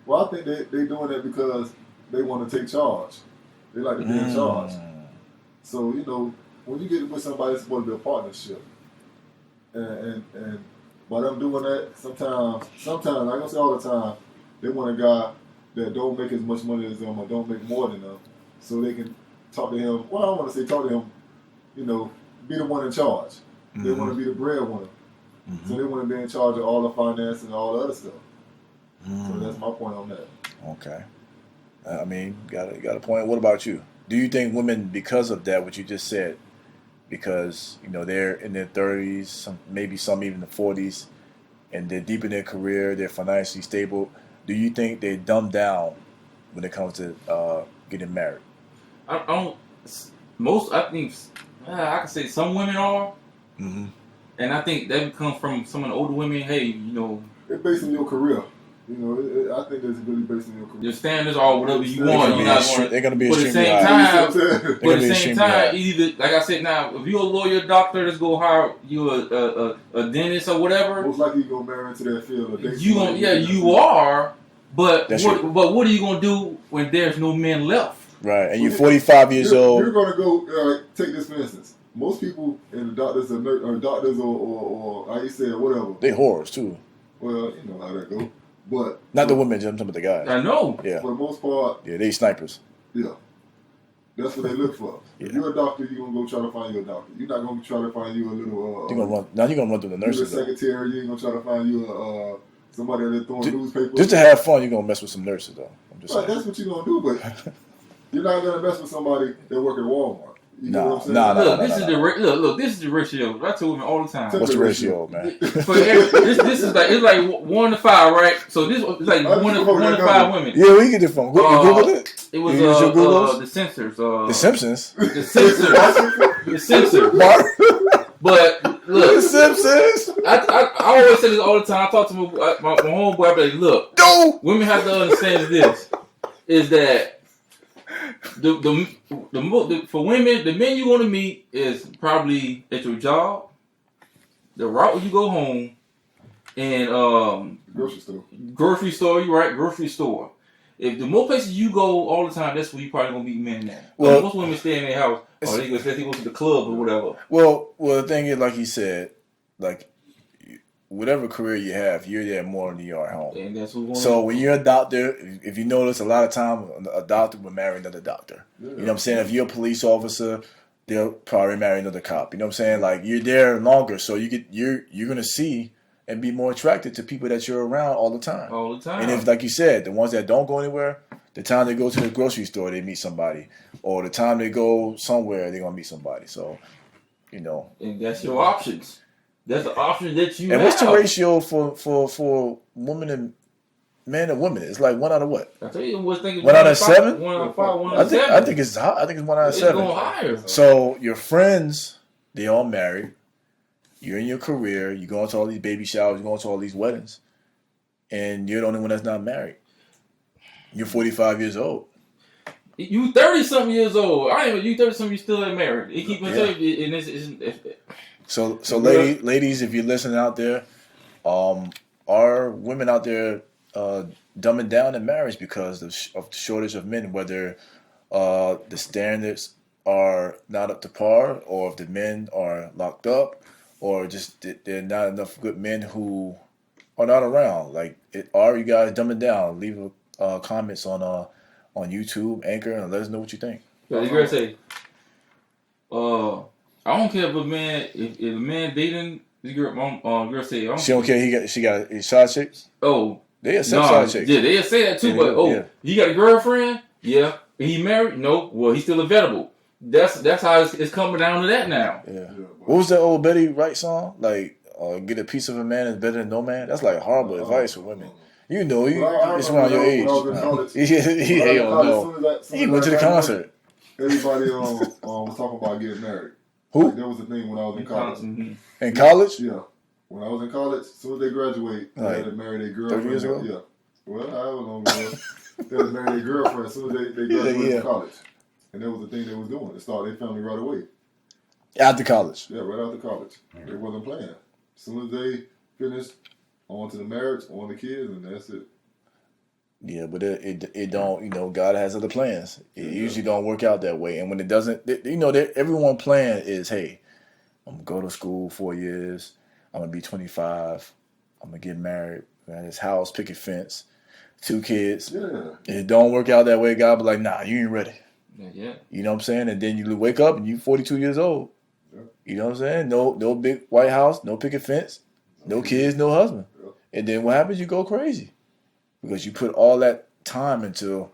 Well, I think they doing that because they want to take charge. They like to be in charge. So, you know, when you get with somebody, it's supposed to be a partnership. And by them doing that, sometimes, I ain't gonna say all the time, they want a guy that don't make as much money as them or don't make more than them, so they can talk to him. Well, I don't want to say talk to him, be the one in charge. Mm-hmm. They want to be the breadwinner. Mm-hmm. So they want to be in charge of all the finance and all the other stuff. Mm-hmm. So that's my point on that. Okay. I mean, got a point. What about you? Do you think women, because of that, what you just said, because they're in their 30s, maybe some even the 40s, and they're deep in their career, they're financially stable, do you think they dumb down when it comes to getting married? I think I can say some women are, mm-hmm. and I think that comes from some of the older women. Hey, it's based on your career. I think it's really based on your career. Your standards are whatever you want. They're going to be extremely high. But at the same time, either like I said, now if you're a lawyer, doctor, let's go hire you a dentist or whatever. Most likely you're gonna marry into that field. You are. But what are you gonna do when there's no men left? Right, and you're 45 years old. You're gonna go take this for instance. Most people in the doctors or how you say it, whatever. They whores too. Well, you know how that go. But not the women, I'm talking about the guys. I know. Yeah. For the most part. Yeah, they snipers. Yeah. That's what they look for. Yeah. If you're a doctor, you're gonna go try to find you a doctor. You're not gonna try to find you a little. You're gonna run through the nurses. You're a secretary. You ain't gonna try to find you somebody that's throwing newspapers. Just to have fun, you're gonna mess with some nurses though. I'm just saying. That's what you're gonna do, but you're not gonna mess with somebody that work at Walmart. You know what I'm saying? Look, this is the ratio. I tell women all the time. What's the ratio, man? This is like, it's like 1 to 5, right? So this is like 1 to 5 women. Yeah, where you get it from? You Googled it? It was the Censors. The Simpsons? The Censors. The Censors. But look, The Simpsons. I always say this all the time. I talk to my homeboy. I be like, look, no, women have to understand this: is that for women, the men you're going to meet is probably at your job, the route when you go home, and grocery store. You're right, grocery store. If the more places you go all the time, that's where you probably gonna meet men at. Well, most women stay in their house, or they go to the club or whatever. Well, the thing is, like you said, like whatever career you have, you're there more than you are at home. And that's who's so when you're a doctor, if you notice, a lot of time a doctor will marry another doctor. Yeah. You know what I'm saying? If you're a police officer, they'll probably marry another cop. You know what I'm saying? Like you're there longer, so you're gonna see and be more attracted to people that you're around all the time. All the time. And if, like you said, the ones that don't go anywhere, the time they go to the grocery store, they meet somebody. Or the time they go somewhere, they're going to meet somebody. So, And that's your options. That's the option that you have. And have. what's the ratio for women and men and women? It's like 1 out of what? I tell you, what's thinking 1 out of 7? 1 out of 5, 1 out of 7. I think it's 1 out of 7. It's going higher. So your friends, they all married. You're in your career. You're going to all these baby showers. You're going to all these weddings. And you're the only one that's not married. You're 45 years old. You 30-something years old. You 30-something, you still ain't married. It keep telling you. So ladies, if you're listening out there, are women out there dumbing down in marriage because of the shortage of men, whether the standards are not up to par, or if the men are locked up, or just there are not enough good men who are not around? Like, are you guys dumbing down? Leave comments on YouTube, Anchor, and let us know what you think. Yeah, the girl say, I don't care if a man dating the girl. Girl say, she don't care. She got side chicks. Oh, they accept side chicks. Yeah, they say that too. But you got a girlfriend? Yeah. He married? No. Well, he's still available. That's how it's coming down to that now. Yeah. What was that old Betty Wright song? Like, get a piece of a man is better than no man. That's like horrible advice for women. It's around your age. He went to the concert. Everybody was talking about getting married. Who? Like, that was the thing when I was in college. Mm-hmm. In college? Yeah. When I was in college, as soon as they graduate, they had to marry their girlfriend. 30 years ago? Yeah. Well, however long ago. They had to marry their girlfriend as soon as they graduated from college. And that was the thing they was doing. They started their family right away. After college? Yeah, right after college. They wasn't playing. As soon as they finished, on to the marriage, on the kids, and that's it. Yeah, but it don't. You know, God has other plans. It usually don't work out that way. And when it doesn't, you know, everyone plan is, hey, I'm gonna go to school 4 years. I'm gonna be 25. I'm gonna get married. Got his house, picket fence, 2 kids. Yeah. It don't work out that way. God be like, nah, you ain't ready. Yeah. You know what I'm saying? And then you wake up and you 42 years old. Yeah. You know what I'm saying? No big White House, no picket fence, no kids, no husband. Yeah. And then what happens? You go crazy because you put all that time into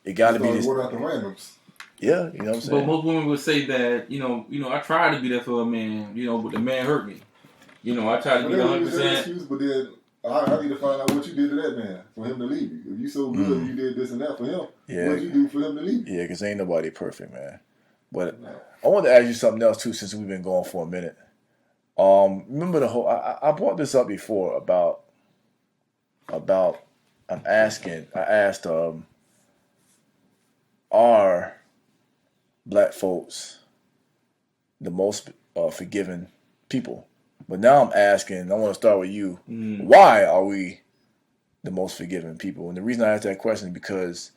it. Got to be this. What out the randoms? Yeah, you know what I'm saying. But most women would say that you know I tried to be there for a man, you know, but the man hurt me. You know, I tried to be 100%. But then I need to find out what you did to that man for him to leave you. If you so good, you did this and that for him. Yeah. What did you do for him to leave you? Yeah, because ain't nobody perfect, man. But I want to ask you something else too, since we've been going for a minute. Remember the whole? I brought this up before about. I asked, are black folks the most forgiving people? But now I'm asking. I want to start with you. Why are we the most forgiving people? And the reason I asked that question is because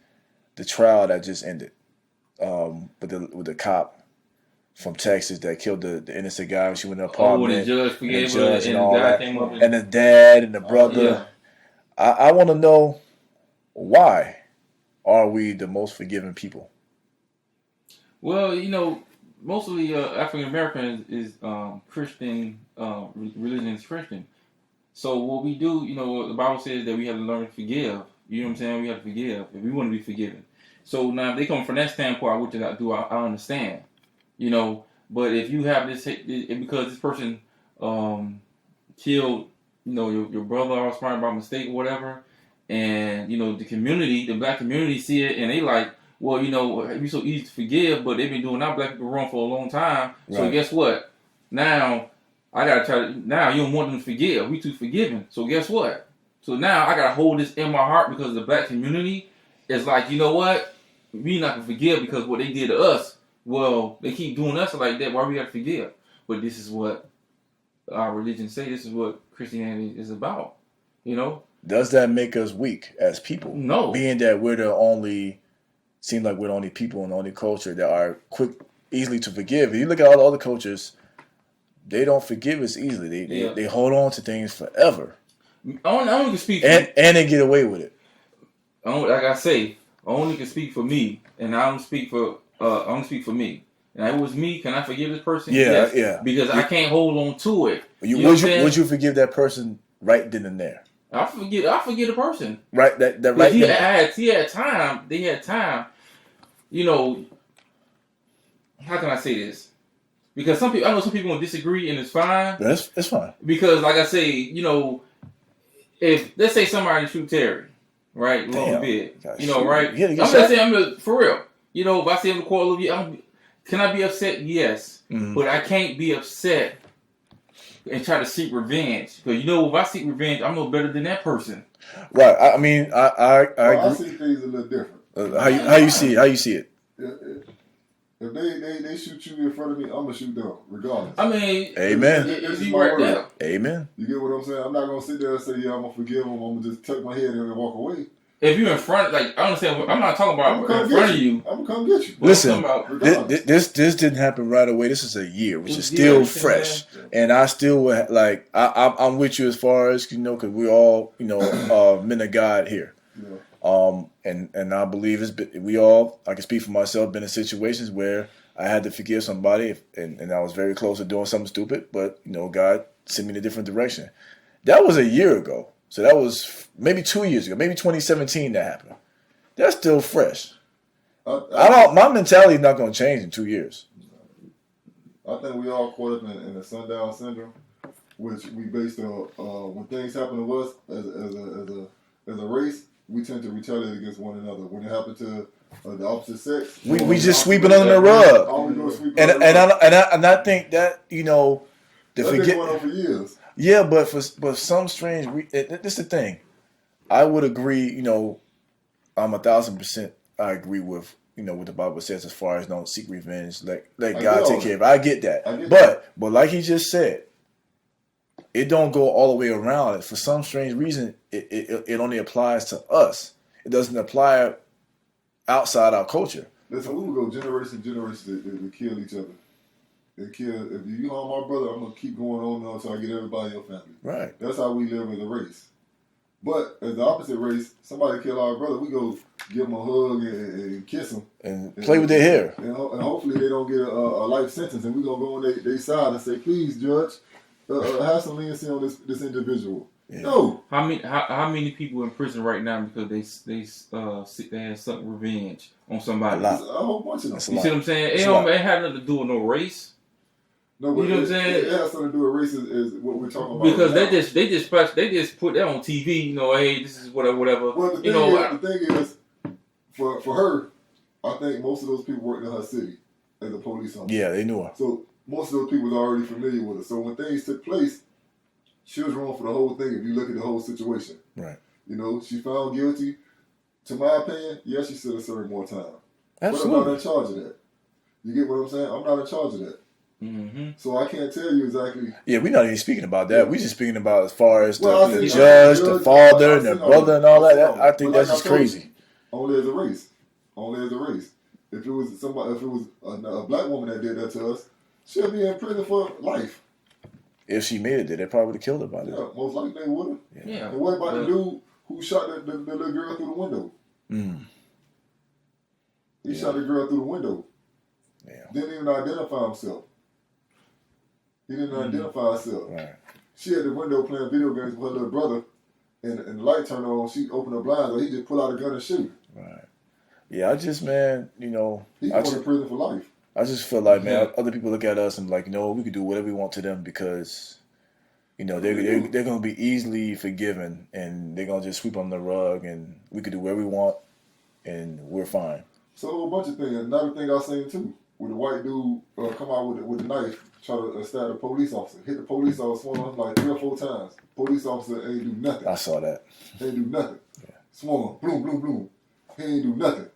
the trial that just ended, with the cop from Texas that killed the innocent guy when she went in the apartment. Oh, the judge forgave her, and all the guy that, came up and the dad and the brother. Yeah. I want to know, why are we the most forgiving people? Well, you know, most of the African Americans is Christian, religion is Christian. So what we do, you know, the Bible says that we have to learn to forgive. You know what I'm saying? We have to forgive if we want to be forgiven. So now, if they come from that standpoint, which I do, I understand. You know, but if you have this, because this person killed, you know, your brother or somebody by mistake or whatever, and you know the black community see it and they like, well, you know, it'd be so easy to forgive, but they've been doing our black people wrong for a long time. Right. So guess what? Now I gotta try. Now you don't want them to forgive. We too forgiving. So guess what? So now I gotta hold this in my heart because the black community is like, you know what? We not gonna forgive because what they did to us. Well, they keep doing us like that. Why we gotta forgive? But this is what our religion say. This is what Christianity is about. You know. Does that make us weak as people? No. Being that we're the only people in the only culture that are easily to forgive. If you look at all the other cultures, they don't forgive us easily. They hold on to things forever. I only can speak and they get away with it. Like I say, I only can speak for me, and I don't speak for me. And if it was me, can I forgive this person? Yeah, yes, yeah. Because I can't hold on to it. Would you forgive that person right then and there? I forget the person. Right, that right. He had time. They had time. You know, how can I say this? Because I know some people will disagree, and it's fine. It's fine. Because, like I say, you know, if let's say somebody shoot Terry, right, a little bit, you know, right? I'm just saying, for real. You know, if I see him in the court a little bit, can I be upset? Yes, but I can't be upset and try to seek revenge. Because, you know, if I seek revenge, I'm no better than that person. Right. I mean, I agree. I see things a little different. How you see it? If they shoot you in front of me, I'm gonna shoot them regardless. I mean, amen. It's right there. Amen. You get what I'm saying? I'm not gonna sit there and say, yeah, I'm gonna forgive them. I'm gonna just tuck my head in and walk away. If you're in front, like, I understand. I'm not talking about in front of you. I'm gonna come get you. Listen, this didn't happen right away. This is a year, which is still fresh, and I still would like. I'm with you as far as, you know, because we all, you know, men of God here. Yeah. And I believe I can speak for myself, been in situations where I had to forgive somebody, and I was very close to doing something stupid, but, you know, God sent me in a different direction. That was a year ago. So that was maybe 2 years ago, maybe 2017 that happened. That's still fresh. My mentality is not going to change in 2 years. I think we all caught up in the sundown syndrome, which we based on when things happen to us as a race, we tend to retaliate against one another. When it happened to the opposite sex, we just sweep it under the rug. And I think that, you know, that's been going on for years. Yeah, but for some strange this is the thing. I would agree, you know, I'm 1,000% I agree with, you know, what the Bible says as far as don't seek revenge, let God take care of it. I get that. But like he just said, it don't go all the way around. For some strange reason, it only applies to us. It doesn't apply outside our culture. Listen, we would go generation to generation to kill each other. They kill. If you harm my brother, I'm gonna keep going on until I get everybody in your family. Right. That's how we live as a race. But as the opposite race, somebody kill our brother, we go give him a hug and kiss him. And play with their hair. And hopefully they don't get a life sentence. And we going to go on their side and say, please, judge, have some leniency on this individual. Yeah. No. How many people in prison right now because they had some revenge on somebody? A whole bunch of them. You see what I'm saying? It had nothing to do with no race. No, but you know what I'm saying? It has something to do with race is what we're talking about. Because right they just put that on TV. You know, hey, this is whatever. Well, the thing is, for her, I think most of those people worked in her city as a police officer. Yeah, they knew her. So most of those people was already familiar with her. So when things took place, she was wrong for the whole thing. If you look at the whole situation, right? You know, she found guilty. To my opinion, yes, she should have served more time. Absolutely. But I'm not in charge of that. You get what I'm saying? I'm not in charge of that. Mm-hmm. So I can't tell you exactly. Yeah, we're not even speaking about that. We're just speaking about as far as the judge, the father, and the brother, and all that. I think that's just crazy. Only as a race. Only as a race. If it was a black woman that did that to us, she'll be in prison for life. If she made it, they probably would have killed her by now. Yeah, most likely they would have. Yeah. And what about the dude who shot the little girl through the window? He shot the girl through the window. Yeah. Didn't even identify himself. He didn't identify herself. Right. She had the window playing video games with her little brother, and the light turned on. She opened her blinds, or he just pull out a gun and shoot. Right. Yeah, man, he's going to prison for life. I just feel like, man, other people look at us and like, we could do whatever we want to them because, they're going to be easily forgiven and they're going to just sweep on the rug and we could do whatever we want and we're fine. So a whole bunch of things. Another thing I seen too, with the white dude come out with a knife, try to stab the police officer, hit the police officer, swung him like 3 or 4 times. Police officer ain't do nothing. I saw that. Ain't do nothing. Yeah. Swung him, bloom, bloom, bloom. He ain't do nothing.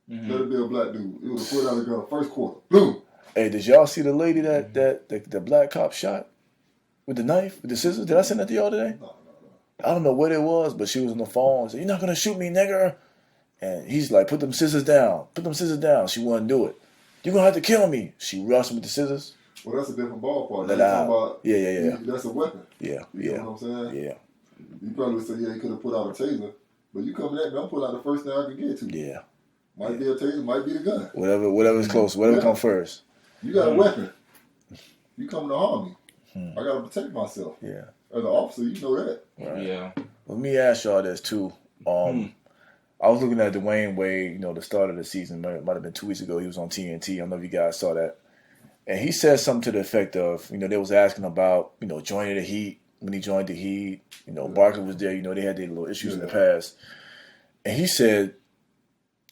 Mm-hmm. Let it be a black dude. It was pulled out of the gun first quarter. Boom. Hey, did y'all see the lady that the black cop shot with the knife, with the scissors? Did I send that to y'all today? No. I don't know what it was, but she was on the phone and said, "You're not gonna shoot me, nigger." And he's like, "Put them scissors down. Put them scissors down." She wouldn't do it. "You're gonna have to kill me." She rushed him with the scissors. Well, that's a different ballpark. Let out. Yeah. That's a weapon. Yeah. You know what I'm saying? Yeah. You probably would say, yeah, he could have put out a taser. But you coming at me, I'm pulling out the first thing I can get to. Yeah. Might be a taser, might be the gun. Whatever's close, whatever comes first. You got a weapon. You coming to harm me. I got to protect myself. Yeah. As an officer, you know that. Right. Yeah. Let me ask y'all this too. I was looking at Dwayne Wade, the start of the season, might have been 2 weeks ago. He was on TNT. I don't know if you guys saw that. And he said something to the effect of, they was asking about, joining the Heat. When he joined the Heat, Barkley was there. They had their little issues in the past. And he said,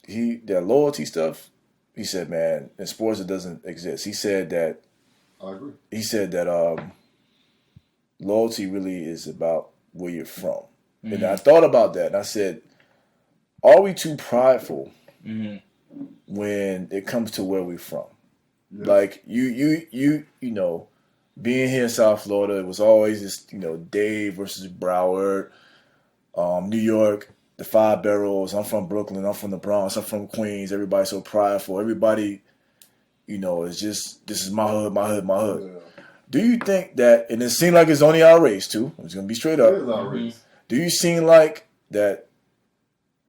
that loyalty stuff, he said, man, in sports it doesn't exist. He said that. I agree. He said that loyalty really is about where you're from. Mm-hmm. And I thought about that, and I said, are we too prideful when it comes to where we're from? Yes. Like you being here in South Florida, it was always this, Dave versus Broward, New York, the 5 Boroughs. I'm from Brooklyn. I'm from the Bronx. I'm from Queens. Everybody's so prideful. Everybody, is just, this is my hood, my hood, my hood. Yeah. Do you think that, and it seemed like it's only our race too. I'm just gonna be straight up. It is our race. Do you seem like that?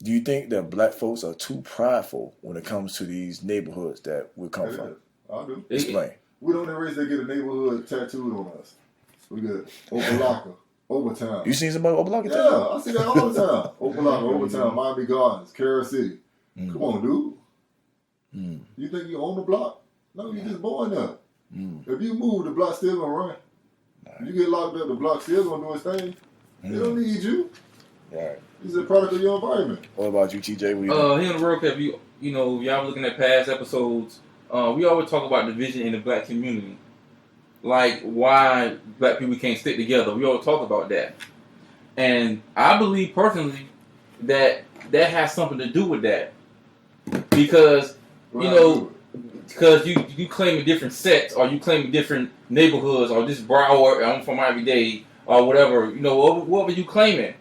Do you think that black folks are too prideful when it comes to these neighborhoods that we come from? I do. Explain. We don't erase that get a neighborhood tattooed on us. We got Opa-laka, Overtown. You seen somebody Opa-laka tattooed? Yeah, I see that all the time. Opa-laka, Overtown, Miami Gardens, Carol City. Come on, dude. You think you own the block? No, you just born there. If you move, the block still gonna run. You get locked up, the block still gonna do its thing. They don't need you. Right. It's a product of your environment. What about you, TJ? Here in the World Cup, y'all looking at past episodes. We always talk about division in the black community, like why black people can't stick together. We always talk about that, and I believe personally that has something to do with that, because because you claim different sets, or you claim different neighborhoods, or this Broward, I'm from Miami-Dade, or whatever, whatever you claiming.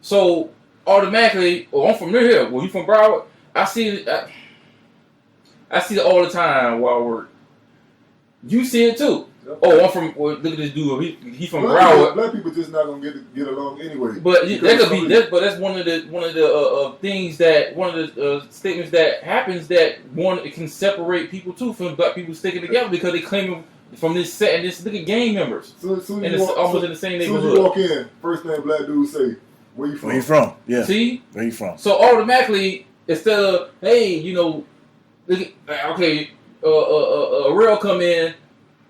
So automatically, oh, I'm from near here. Well, you from Broward? I see it all the time while I work. You see it too. Yep. Oh, I'm from. Well, look at this dude. He's from Broward. Black people just not gonna get along anyway. But that could be. But that's one of the things that one of the statements that happens that it can separate people too from black people sticking together because they claim from this set and this look at gang members. Almost in the same neighborhood. Soon as you walk in, first thing black dudes say, "Where you from?" Where you from? Yeah. See? Where you from? So automatically, instead of hey, okay, Real come in.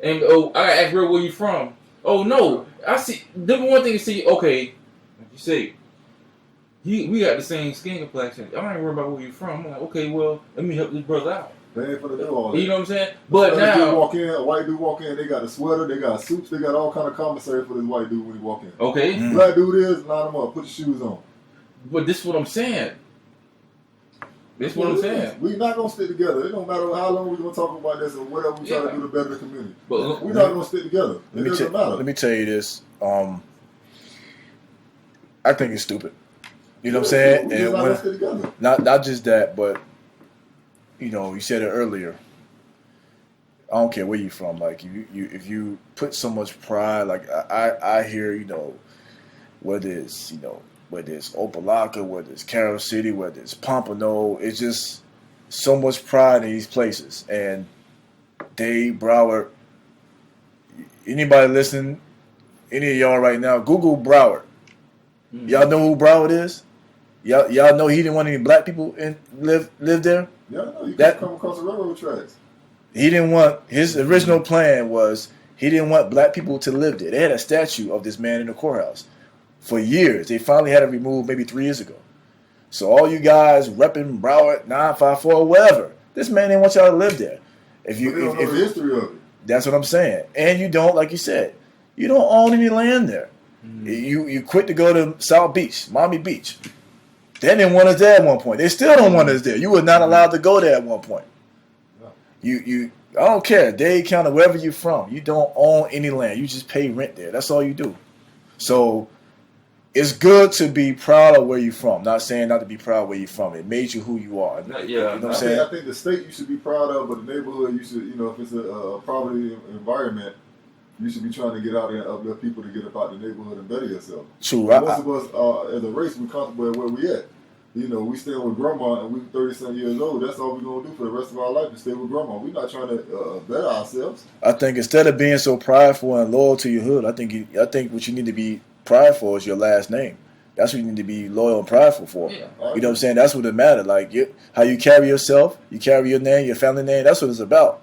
And I gotta ask Real, where you from? Oh no, I see. Number one thing you see, okay, like you say, we got the same skin complexion. I ain't worried about where you from. I'm like, okay, well, let me help this brother out. They ain't finna do all that. You know what I'm saying? But now, a white dude walk in, they got a sweater, they got suits, they got all kind of commissary for this white dude when he walk in. Okay, black dude line him up, put your shoes on. But this is what I'm saying. That's what I'm saying. We're not going to stick together. It don't matter how long we're going to talk about this or whatever we try to do to better the community. But we're not going to stick together. It doesn't matter. Let me tell you this. I think it's stupid. You know what I'm saying? We're not going to stick together. Not just that, but, you said it earlier. I don't care where you're from. Like, if you put so much pride, like, I hear, whether it's, whether it's Opelika, whether it's Carroll City, whether it's Pompano, it's just so much pride in these places. And Broward, anybody listening, any of y'all right now, Google Broward. Mm-hmm. Y'all know who Broward is? Y'all know he didn't want any black people live there? Yeah, I know. You can come across the railroad tracks. He didn't want, his original plan was he didn't want black people to live there. They had a statue of this man in the courthouse. For years. They finally had it removed maybe 3 years ago. So all you guys repping Broward 954 whatever, this man didn't want y'all to live there. If you don't know the history of it. That's what I'm saying. And you don't, like you said, you don't own any land there. Mm-hmm. You quit to go to South Beach, Miami Beach. They didn't want us there at one point. They still don't want us there. You were not allowed to go there at one point. No. I don't care. Dade County, wherever you're from, you don't own any land. You just pay rent there. That's all you do. So it's good to be proud of where you're from. Not saying not to be proud of where you're from. It made you who you are. Yeah, you know what I'm saying? I think the state you should be proud of, but the neighborhood you should, if it's a poverty environment, you should be trying to get out there and uplift people to get about the neighborhood and better yourself. True. Most of us, as a race, we're comfortable at where we at. We stay with grandma and we're 30-some years old. That's all we're going to do for the rest of our life is stay with grandma. We're not trying to better ourselves. I think instead of being so prideful and loyal to your hood, I think what you need to be prideful is your last name. That's what you need to be loyal and prideful for. Yeah. You know what I'm saying? That's what it matters. Like how you carry yourself, you carry your name, your family name. That's what it's about.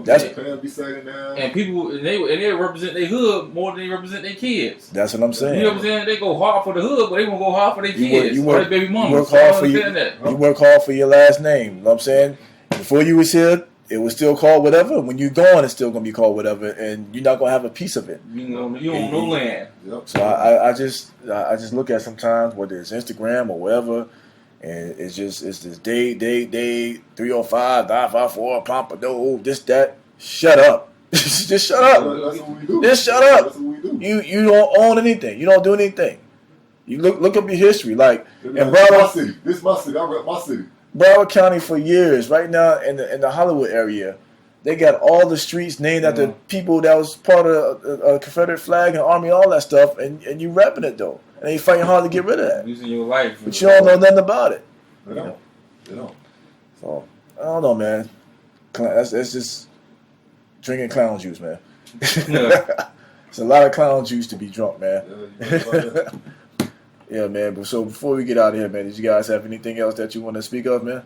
That's be saying down. And people, they represent their hood more than they represent their kids. That's what I'm saying. You know what I'm saying? They go hard for the hood, but they won't go hard for their kids. You work, their baby mama. You work hard for your last name. You know what I'm saying? Before you was here, it was still called whatever. When you're gone, it's still going to be called whatever, and you're not going to have a piece of it. You own no land. Yep. So I just look at sometimes whether it's Instagram or whatever, and it's this day 305 954 Pompano this that. Shut up. Just shut up. That's what we do. Just shut up. That's what we do. You don't own anything. You don't do anything. You look up your history. Like in Broward, this is my city. I rep my city. Broward County for years, right now in the Hollywood area, they got all the streets named after people that was part of a Confederate flag and army, all that stuff, and you repping it though, and they fighting hard to get rid of that. Using your life, but you don't know nothing about it. They don't. So I don't know, man. That's just drinking clown juice, man. Yeah. It's a lot of clown juice to be drunk, man. Yeah, man. But so before we get out of here, man, did you guys have anything else that you want to speak of, man?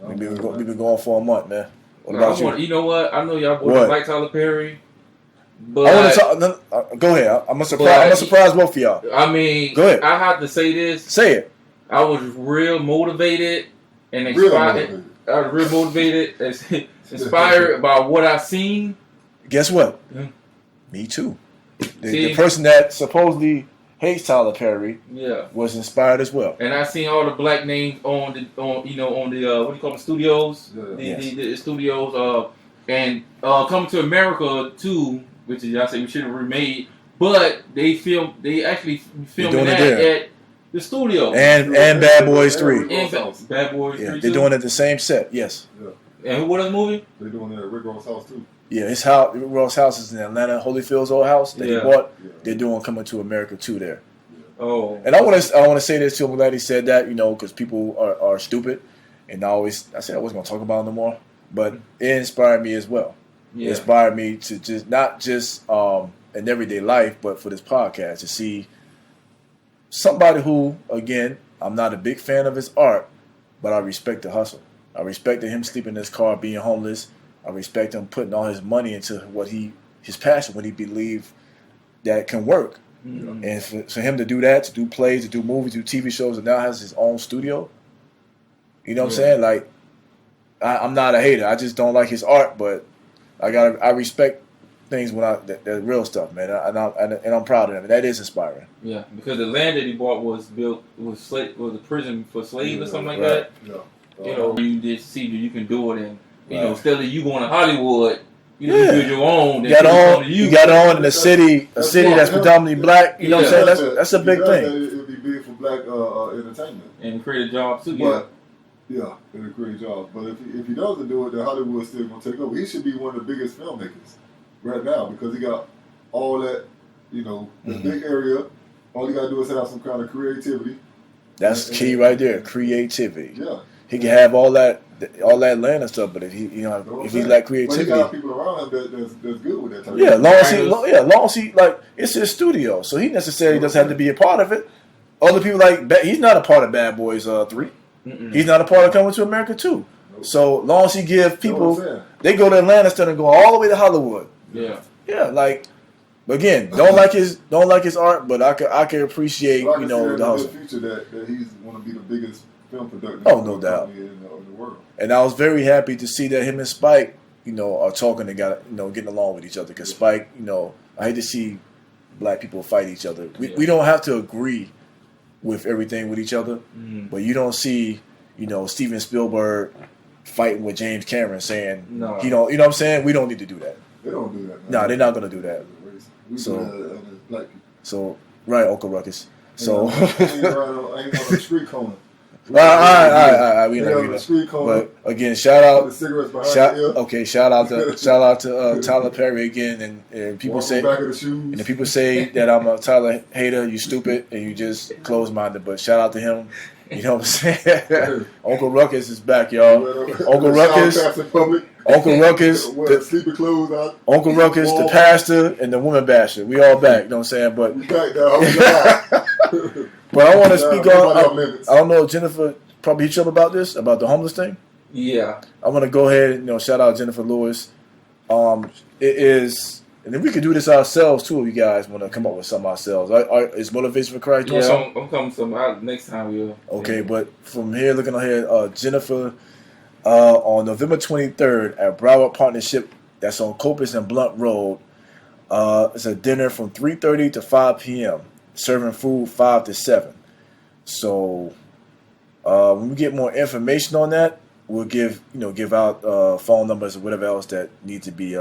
We've been going for a month, man. What about you? You know what? I know y'all boys like Tyler Perry, but I want to talk. Go ahead. I'm gonna surprise both of y'all. I mean, go ahead. I have to say this. Say it. I was real motivated and inspired. I was real motivated, inspired by what I seen. Guess what? Yeah. Me too. The person that supposedly hates Tyler Perry, was inspired as well. And I seen all the black names on the what do you call them, studios, the studios, and Coming to America too, which is I say we should have remade, but they actually filmed that at The studio. And Bad Boys 3. And Bad Boys 3 Yeah, too? they're doing it the same set, yes. Yeah. And what other movie? They're doing it at Rick Ross' house too. Yeah, his house, Rick Ross' house is in Atlanta, Holyfield's old house that he Yeah. bought. Yeah. They're doing Coming to America 2 there. Oh. And I want to say this too. I'm glad he said that, because people are stupid, and I said I wasn't gonna talk about it no more, but it inspired me as well. Yeah. It inspired me to just not just in everyday life, but for this podcast to see somebody who, again, I'm not a big fan of his art, but I respect the hustle. I respected him sleeping in his car, being homeless. I respect him putting all his money into his passion, what he believed that can work. Mm-hmm. And for him to do that, to do plays, to do movies, to do TV shows, and now has his own studio. You know what I'm saying? Like, I'm not a hater. I just don't like his art, but I respect things when the real stuff, man. And I'm proud of him. And that is inspiring. Yeah, because the land that he bought was a prison for slaves or something like that. Yeah. You just see that you can do it, and Right. instead of you going to Hollywood, you build your own. You got on in a city that's predominantly black. You know what I'm saying? That's a big thing. It'd be big for black entertainment. And create a job too. But, yeah, it'll create a job. But if he doesn't do it, then Hollywood's still going to take over. He should be one of the biggest filmmakers right now because he got all that, the big area. All you got to do is have some kind of creativity. That's key right there, creativity. Yeah. He can have all that land and stuff, but if he lack creativity, but he got people around him that's good with that type long as he it's his studio, so he necessarily doesn't have to be a part of it. Other people he's not a part of Bad Boys 3. Mm-mm. He's not a part of Coming to America 2. Nope. So long as he give people, they go to Atlanta instead of going all the way to Hollywood. Yeah. Again, don't like his art, but I can appreciate the hustle. future that he's going to be the biggest film production. Oh, no doubt. In the world. And I was very happy to see that him and Spike, are talking and getting along with each other. Because Spike, I hate to see black people fight each other. We don't have to agree with everything with each other, but you don't see, Steven Spielberg fighting with James Cameron saying, no. You know what I'm saying? We don't need to do that. They don't do that. No, they're not going to do that. Right, Uncle Ruckus. So, I ain't on the street corner. all right. We know. But again, shout out to Tyler Perry again, and people say, and the people say that I'm a Tyler hater, you stupid, and you just close minded. But shout out to him. You know what I'm saying? Uncle Ruckus is back, y'all. Uncle Ruckus, the pastor, and the woman basher. We all back. You know what I'm saying? But but I want to speak on. I don't know if Jennifer probably hit you up about this, about the homeless thing. Yeah. I want to go ahead and shout out Jennifer Lewis. It is, and then we could do this ourselves too. If you guys want to come up with something ourselves, is Motivation for Christ doing something? I'm coming some next time. Okay, but from here, looking ahead, Jennifer on November 23rd at Broward Partnership. That's on Copus and Blunt Road. It's a dinner from 3:30 to 5 p.m. Serving food 5 to 7. So when we get more information on that, we'll give out phone numbers or whatever else that needs to be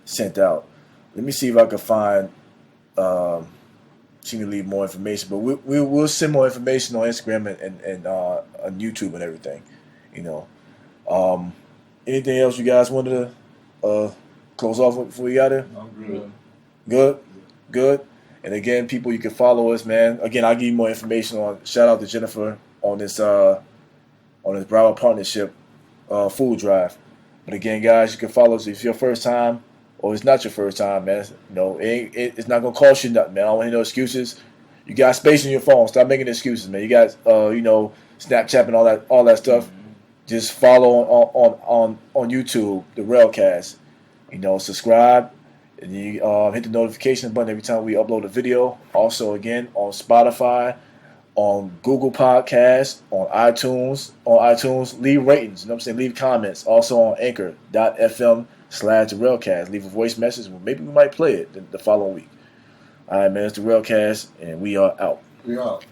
sent out. Let me see if I can find. She can leave more information, but we'll send more information on Instagram and on YouTube and everything. Anything else you guys wanted to close off with before we got there? I'm good. Good. And again, people, you can follow us, man. Again, I'll give you more information on. Shout out to Jennifer on this Broward Partnership food drive. But again, guys, you can follow us if it's your first time or it's not your first time, man. It's not gonna cost you nothing, man. I don't want to hear no excuses. You got space on your phone. Stop making excuses, man. You got Snapchat and all that stuff. Mm-hmm. Just follow on YouTube the Railcast. Subscribe. And you hit the notification button every time we upload a video. Also, again, on Spotify, on Google Podcasts, on iTunes. Leave ratings. You know what I'm saying? Leave comments. Also on anchor.fm/the Railcast. Leave a voice message. Maybe we might play it the following week. All right, man. It's the Railcast, and we are out. We out.